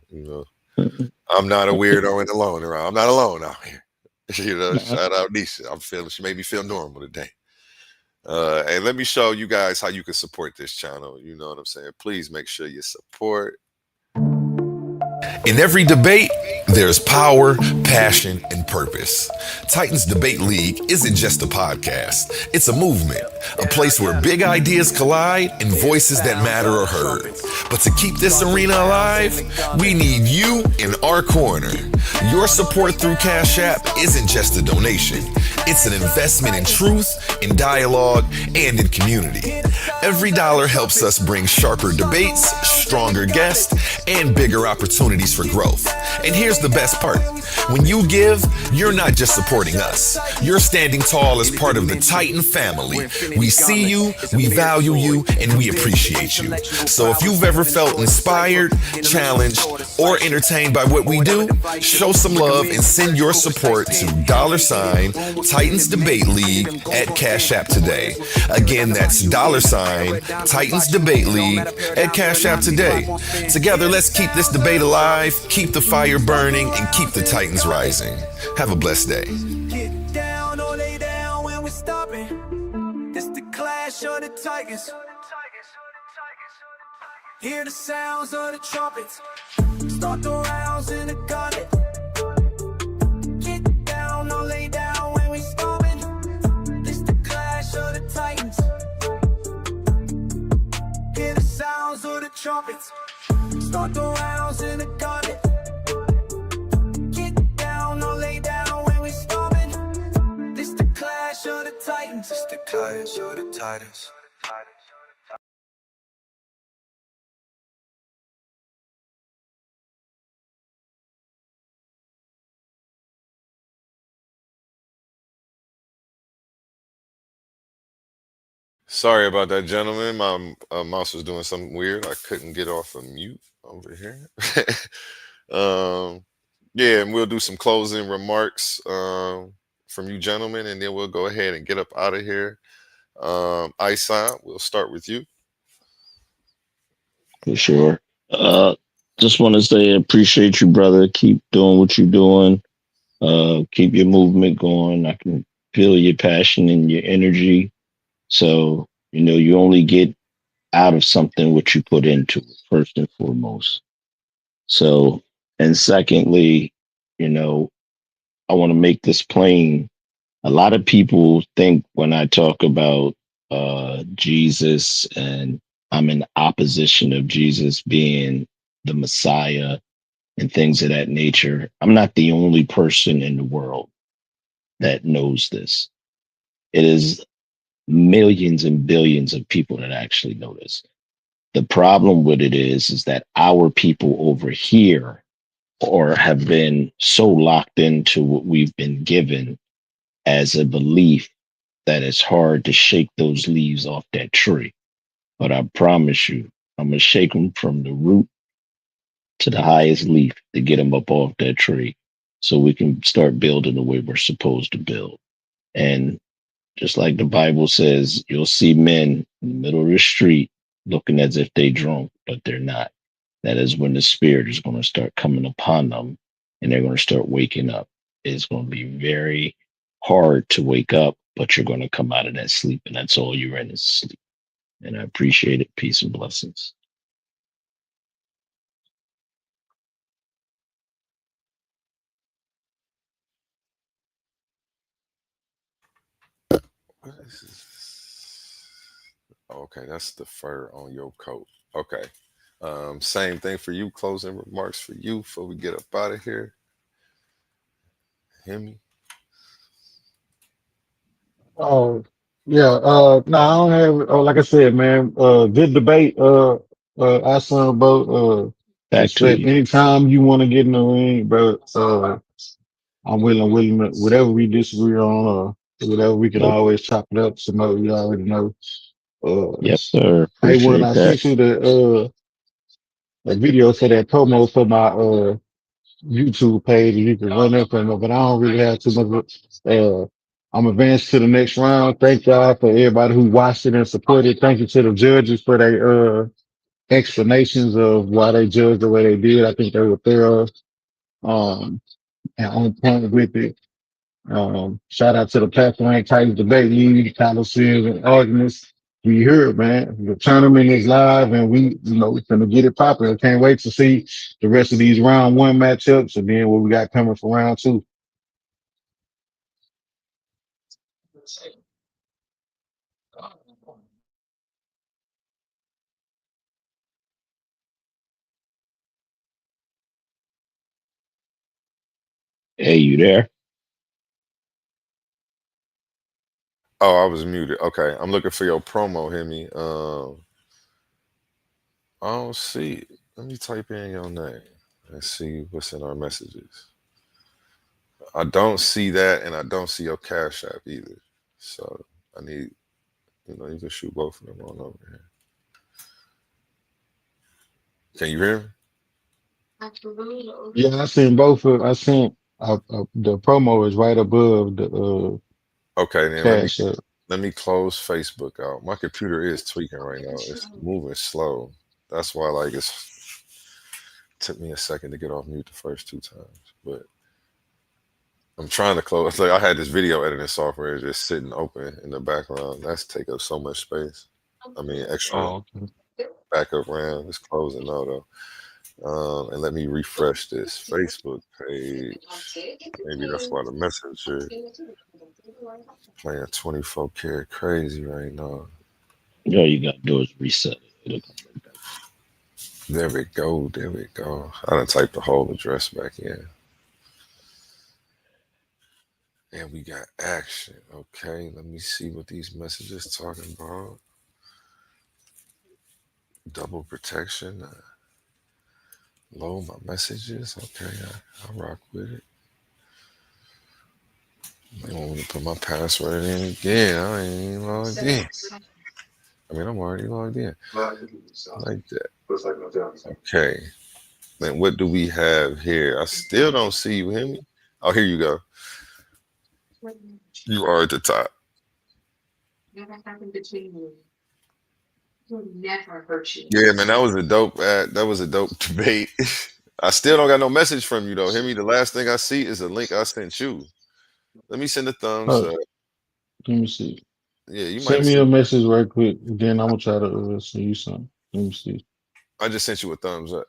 I'm not a weirdo and alone around. I'm not alone out here. Nah, Shout out Nisha. She made me feel normal today. And let me show you guys how you can support this channel. You know what I'm saying? Please make sure you support. in every debate, There's power, passion, and purpose. Titans Debate League isn't just a podcast, it's a movement, a place where big ideas collide and voices that matter are heard. But to keep this arena alive, we need you in our corner. Your support through Cash App isn't just a donation, it's an investment in truth, in dialogue, and in community. Every dollar helps us bring sharper debates, stronger guests, and bigger opportunities for growth. And here's the best part. When you give, you're not just supporting us. You're standing tall as part of the Titan family. We see you, we value you, and we appreciate you. So if you've ever felt inspired, challenged, or entertained by what we do, show some love and send your support to $ Titans Debate League at Cash App today. Again, that's $ Titans Debate League at Cash App today. Together, let's keep this debate alive, keep the fire burning, and keep the Titans rising. Have a blessed day. Get down or lay down when we're stopping. It's the clash of the Titans. Hear the sounds of the trumpets. Start the rounds in the gauntlet. Get down or lay down when we stopping. It's the clash of the Titans. Hear the sounds of the trumpets. Start the rounds in the gauntlet. Get down or lay down when we stopping. It's the clash of the Titans. It's the clash of the Titans. Sorry about that, gentlemen. My mouse was doing something weird. I couldn't get off of mute over here. Yeah, and we'll do some closing remarks from you gentlemen, and then we'll go ahead and get up out of here. Isan, we'll start with you. For sure. Just want to say I appreciate you, brother. Keep doing what you're doing. Keep your movement going. I can feel your passion and your energy. So, you only get out of something what you put into it, first and foremost. So, and secondly, I want to make this plain. A lot of people think when I talk about Jesus and I'm in opposition of Jesus being the Messiah and things of that nature. I'm not the only person in the world that knows this. It is millions and billions of people that actually know this. The problem with it is that our people over here or have been so locked into what we've been given as a belief that it's hard to shake those leaves off that tree. But I promise you, I'm going to shake them from the root to the highest leaf to get them up off that tree so we can start building the way we're supposed to build. And just like the Bible says, you'll see men in the middle of the street looking as if they drunk, but they're not. That is when the spirit is going to start coming upon them and they're going to start waking up. It's going to be very hard to wake up, but you're going to come out of that sleep, and that's all you're in is sleep. And I appreciate it. Peace and blessings. What is this? Okay, that's the fur on your coat. Okay. Same thing for you. Closing remarks for you before we get up out of here. Himmy. Oh, yeah. No, I don't have. Oh, like I said, man. Good debate. Our son, bro. Back to Respect. you. Anytime you want to get in the ring, bro. I'm willing. Whatever we disagree on, whatever we can Nope. always chop it up. So no, you already know. Uh, Yes, sir. hey, when Appreciate I that. sent you the video for that promo for my YouTube page, you can run up and but I don't really have too much. I'm advanced to the next round. Thank y'all for everybody who watched it and supported. Thank you to the judges for their explanations of why they judged the way they did. I think they were thorough and on point with it. Shout out to the Pathway Titans Debate League, Coliseum and Arguments. We hear it, man. The tournament is live, and we finna get it popping. I can't wait to see the rest of these round one matchups, and then what we got coming for round two. Hey, you there? Oh, I was muted. Okay, I'm looking for your promo, Himmy. I don't see it. Let me type in your name and see what's in our messages. I don't see that, and I don't see your Cash App either. So I need, you can shoot both of them on over here. Can you hear me? Yeah, I seen both of. I seen the promo is right above the Okay, then cash up. let me close Facebook out. My computer is tweaking right now. It's moving slow. That's why took me a second to get off mute the first two times. But I'm trying to close. Like I had this video editing software just sitting open in the background. That's take up so much space. I mean, extra Oh, okay. backup RAM. It's closing now though. And let me refresh this Facebook page. Maybe that's why the messenger playing 24 karat crazy right now. All you gotta do is reset it. It'll come right back. There we go. There we go. I done typed the whole address back in. And we got action. Okay, let me see what these messages talking about. Double protection. Load my messages. Okay, I rock with it. I don't want to put my password in again. I ain't even logged in. I mean, I'm already logged in. Like that. Okay. Then what do we have here? I still don't see you, Himmy. Oh, here you go. You are at the top. Yeah, man, that was a dope that was a dope debate. I still don't got no message from you though. Himmy, the last thing I see is a link I sent you. Let me send the thumbs Oh, up. let me see. Yeah, you might Send have me a seen. message right quick. Then I'm gonna try to send you something. Let me see. I just sent you a thumbs up.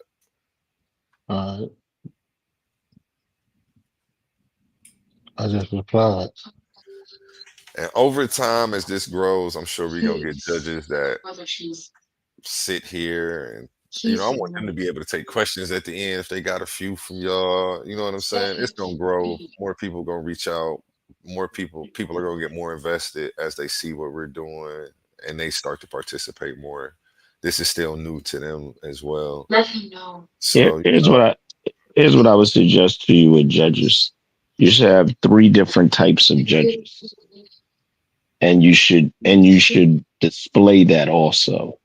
All right, I just replied. And over time, as this grows, I'm sure we're gonna get judges that sit here and I want them to be able to take questions at the end if they got a few from y'all. You know what I'm saying? It's gonna grow. More people gonna reach out. More people are gonna get more invested as they see what we're doing and they start to participate more. This is still new to them as well. Here, So here's what I would suggest to you with judges. You should have three different types of judges, and you should display that also.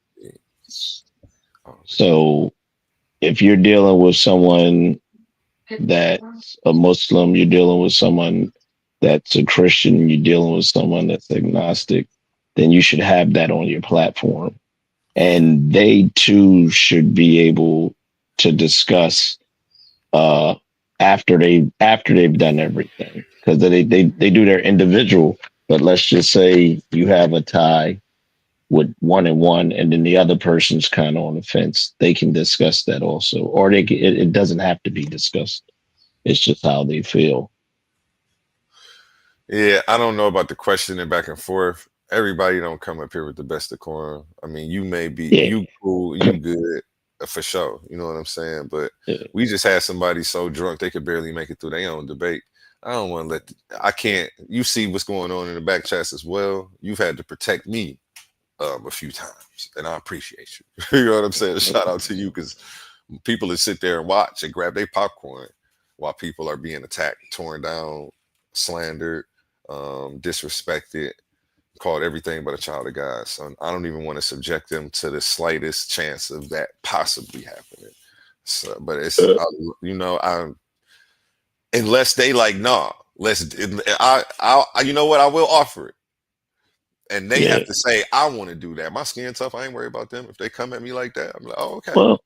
So if you're dealing with someone that's a Muslim, you're dealing with someone that's a Christian, you're dealing with someone that's agnostic, then you should have that on your platform. And they too should be able to discuss uh after they've done everything. Because they do their individual, but let's just say you have a tie with 1-1 and then the other person's kind of on the fence. They can discuss that also. Or it doesn't have to be discussed. It's just how they feel. yeah, I don't know about the questioning back and forth. Everybody don't come up here with the best decorum. I mean, you may be Yeah. you cool, you good for sure. You know what I'm saying? But Yeah. we just had somebody so drunk they could barely make it through their own debate. I don't want to I can't. You see what's going on in the back chats as well. You've had to protect me a few times, and I appreciate you. You know what I'm saying? Shout out to you because people that sit there and watch and grab their popcorn while people are being attacked, torn down, slandered, disrespected, called everything but a child of God. So I don't even want to subject them to the slightest chance of that possibly happening. So, but I unless they like, nah, you know what, I will offer it. And they Yeah. have to say, I want to do that. My skin tough. I ain't worried about them. If they come at me like that, I'm like, oh, okay. Well,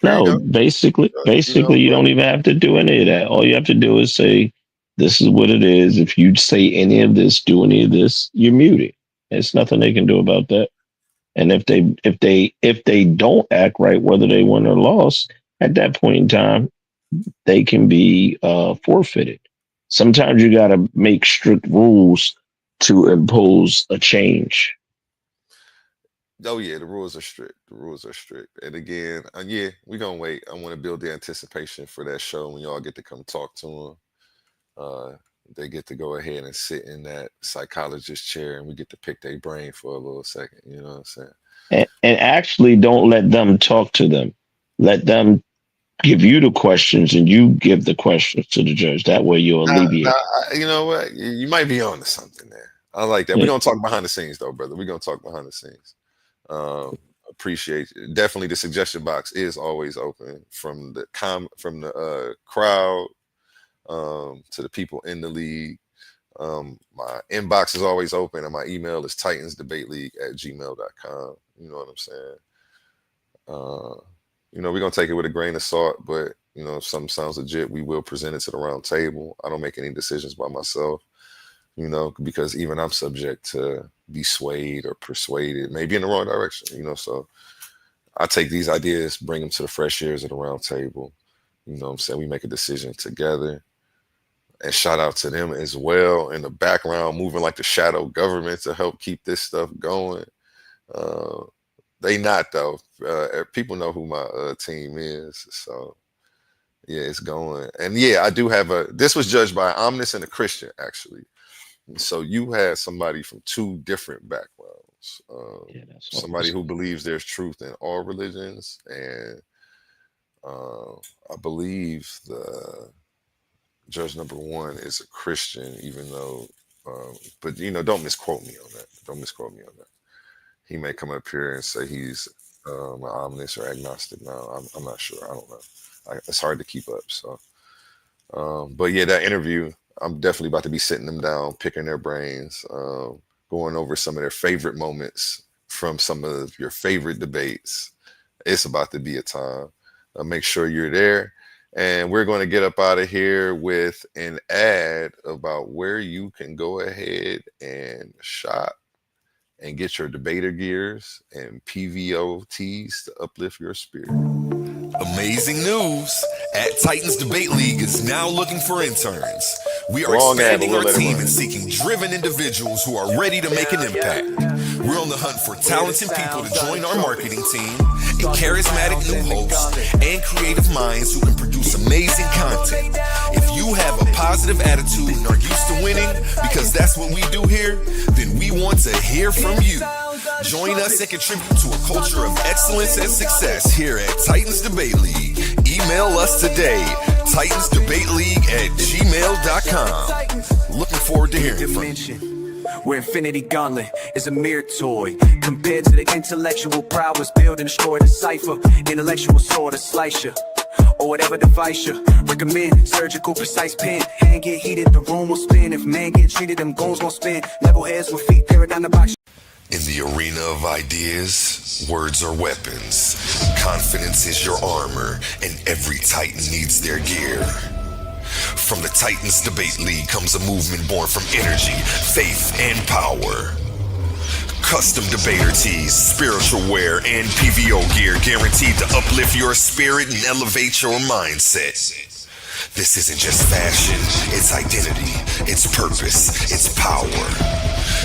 Here you no, go. basically, you But don't even have to do any of that. All you have to do is say, this is what it is. If you say any of this, do any of this, you're muted. There's nothing they can do about that. And if they don't act right, whether they win or lost, at that point in time, they can be forfeited. Sometimes you got to make strict rules to impose a change. Oh yeah, the rules are strict. The rules are strict. And again, yeah, we're gonna wait. I want to build the anticipation for that show when y'all get to come talk to them. They get to go ahead and sit in that psychologist chair, and we get to pick their brain for a little second. You know what I'm saying? And actually, don't let them talk to them. Let them give you the questions, and you give the questions to the judge. That way, you'll alleviate. You know what? You might be on to something there. I like that. Yeah. We're gonna talk behind the scenes, though, brother. We're gonna talk behind the scenes. Appreciate it. Definitely, the suggestion box is always open from the crowd to the people in the league. My inbox is always open, and my email is titansdebateleague@gmail.com. You know what I'm saying? You know, we're gonna take it with a grain of salt, but you know, if something sounds legit, we will present it to the round table. I don't make any decisions by myself, you know, because even I'm subject to be swayed or persuaded, maybe in the wrong direction, you know. So I take these ideas, bring them to the fresh ears of the round table. You know what I'm saying? We make a decision together. And shout out to them as well in the background, moving like the shadow government to help keep this stuff going. They not though. People know who my team is, so yeah, it's going. And yeah, I do have this was judged by an omnis and a Christian actually. And so you had somebody from two different backgrounds. Somebody who believes there's truth in all religions, and I believe the judge number one is a Christian, even though, but you know, don't misquote me on that. Don't misquote me on that. He may come up here and say he's an omnis or agnostic. Now, I'm not sure. I don't know. It's hard to keep up. So, but yeah, that interview, I'm definitely about to be sitting them down, picking their brains, going over some of their favorite moments from some of your favorite debates. It's about to be a time. Make sure you're there. And we're going to get up out of here with an ad about where you can go ahead and shop and get your debater gears and PVO tees to uplift your spirit. Amazing news. At Titans Debate League is now looking for interns. We are expanding our team and seeking driven individuals who are ready to make an impact. We're on the hunt for talented people to join our marketing team, a charismatic new host, and creative minds who can produce amazing content. If you have a positive attitude and are used to winning, because that's what we do here, then we want to hear from you. Join us and contribute to a culture of excellence and success here at Titans Debate League. Email us today, titansdebateleague@gmail.com. Looking forward to hearing from you. Where Infinity Gauntlet is a mere toy compared to the intellectual prowess build and destroy the cipher. Intellectual sword to slice you, or whatever device you recommend. Surgical precise pen, hand get heated, the room will spin. If man get treated, them goals gon' spin. Level heads with feet, tear it down the box. In the arena of ideas, words are weapons. Confidence is your armor, and every Titan needs their gear. From the Titans Debate League comes a movement born from energy, faith, and power. Custom debater tees, spiritual wear, and PVO gear guaranteed to uplift your spirit and elevate your mindset. This isn't just fashion, it's identity, it's purpose, it's power.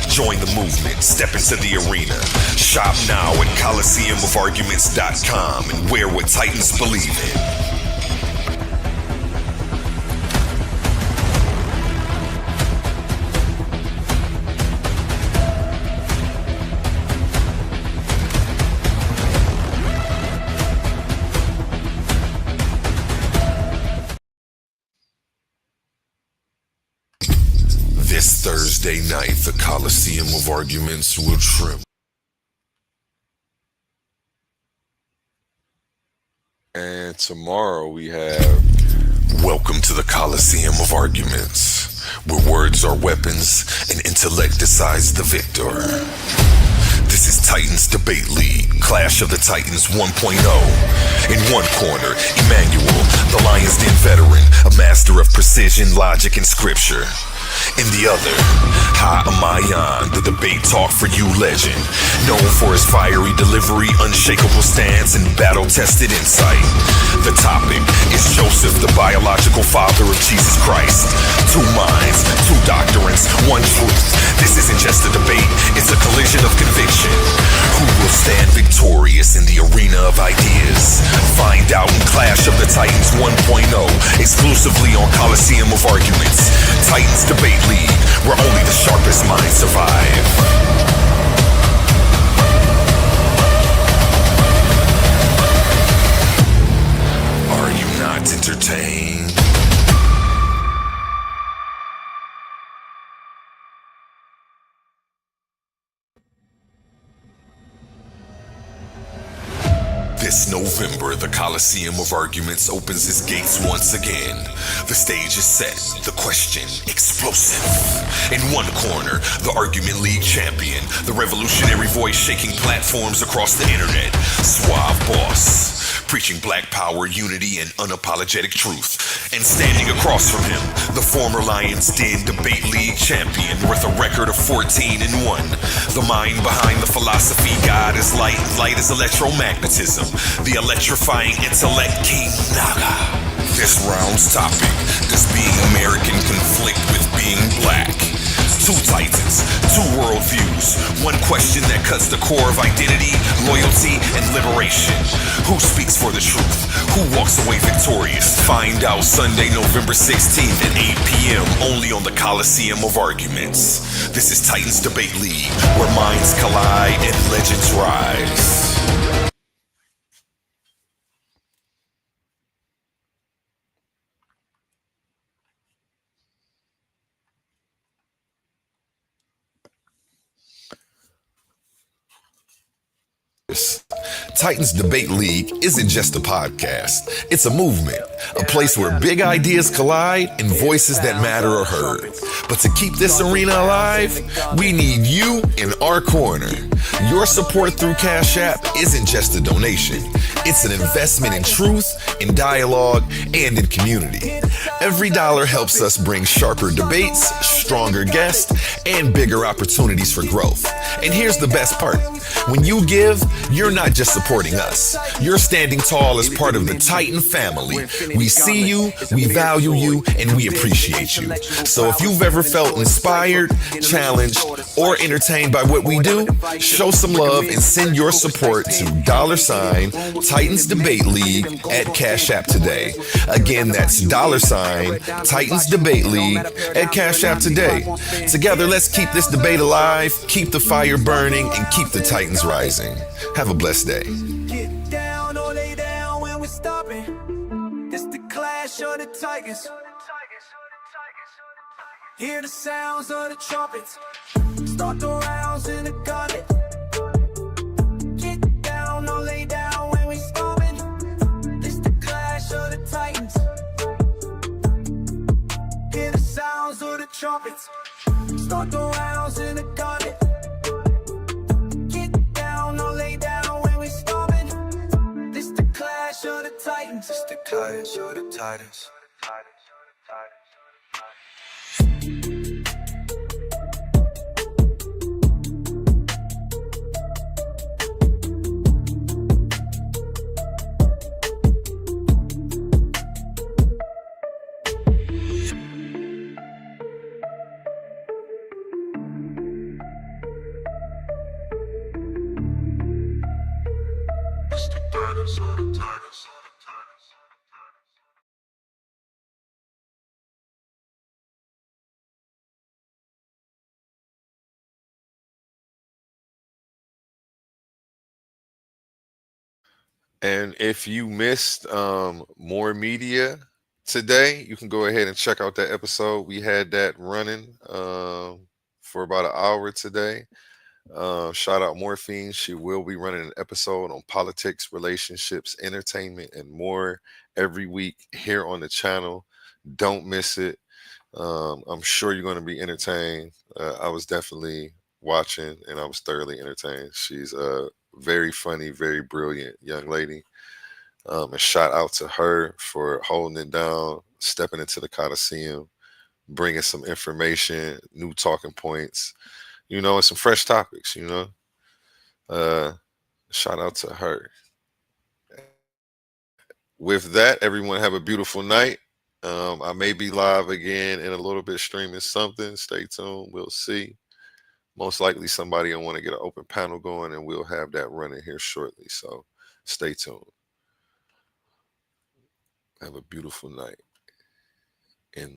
Join the movement, step into the arena. Shop now at ColiseumOfArguments.com and wear what Titans believe in. This Thursday night, the Coliseum of Arguments will tremble. And tomorrow we have Welcome to the Coliseum of Arguments, where words are weapons and intellect decides the victor. This is Titans Debate League, Clash of the Titans 1.0. In one corner, Emmanuel, the Lions Den veteran, a master of precision, logic, and scripture. In the other, Ha Amayan, the debate talk for you legend. Known for his fiery delivery, unshakable stance, and battle-tested insight. The topic is Joseph, the biological father of Jesus Christ. Two minds, two doctrines, one truth. This isn't just a debate, it's a collision of conviction. Who will stand victorious in the arena of ideas? Find out in Clash of the Titans 1.0, exclusively on Coliseum of Arguments. Titans Debate League, where only the sharpest minds survive. Are you not entertained? This November, the Coliseum of Arguments opens its gates once again. The stage is set, the question explosive. In one corner, the Argument League champion, the revolutionary voice shaking platforms across the internet, Suave Boss, preaching black power, unity, and unapologetic truth. And standing across from him, the former Lions Den Debate League champion with a record of 14-1. The mind behind the philosophy, God is light, light is electromagnetism. The electrifying intellect, King Naga. This round's topic, does being American conflict with being black? Two titans, two worldviews, one question that cuts the core of identity, loyalty, and liberation. Who speaks for the truth? Who walks away victorious? Find out Sunday, November 16th at 8 p.m. only on the Coliseum of Arguments. This is Titans Debate League, where minds collide and legends rise. Titans Debate League isn't just a podcast. It's a movement, a place where big ideas collide and voices that matter are heard. But to keep this arena alive, we need you in our corner. Your support through Cash App isn't just a donation. It's an investment in truth, in dialogue, and in community. Every dollar helps us bring sharper debates, stronger guests, and bigger opportunities for growth. And here's the best part. When you give, you're not just supporting us. You're standing tall as part of the Titan family. We see you, we value you, and we appreciate you. So if you've ever felt inspired, challenged, or entertained by what we do, show some love and send your support to $ Titans Debate League at Cash App today. Again, that's $ Titans Debate League at Cash App today. Together, let's keep this debate alive, keep the fire burning, and keep the Titans rising. Have a blessed day. Get down or lay down when we're stopping. It's the clash of the Tigers. Hear the sounds of the trumpets. Start the rounds in the gauntlet. Get down or lay down when we're stopping. It's the clash of the Titans. Hear the sounds of the trumpets. Start the rounds in the gauntlet. Titans, it's the clash of the Titans. And if you missed more media today, you can go ahead and check out that episode. We had that running for about an hour today. Shout out Morphine. She will be running an episode on politics, relationships, entertainment, and more every week here on the channel. Don't miss it. I'm sure you're going to be entertained. I was definitely watching and I was thoroughly entertained. She's a very funny, very brilliant young lady. And shout out to her for holding it down, stepping into the Coliseum, bringing some information, new talking points, and some fresh topics. Uh, Shout out to her. With that, everyone have a beautiful night. I may be live again in a little bit streaming something. Stay tuned. We'll see. Most likely somebody will want to get an open panel going, and we'll have that running here shortly. So stay tuned. Have a beautiful night.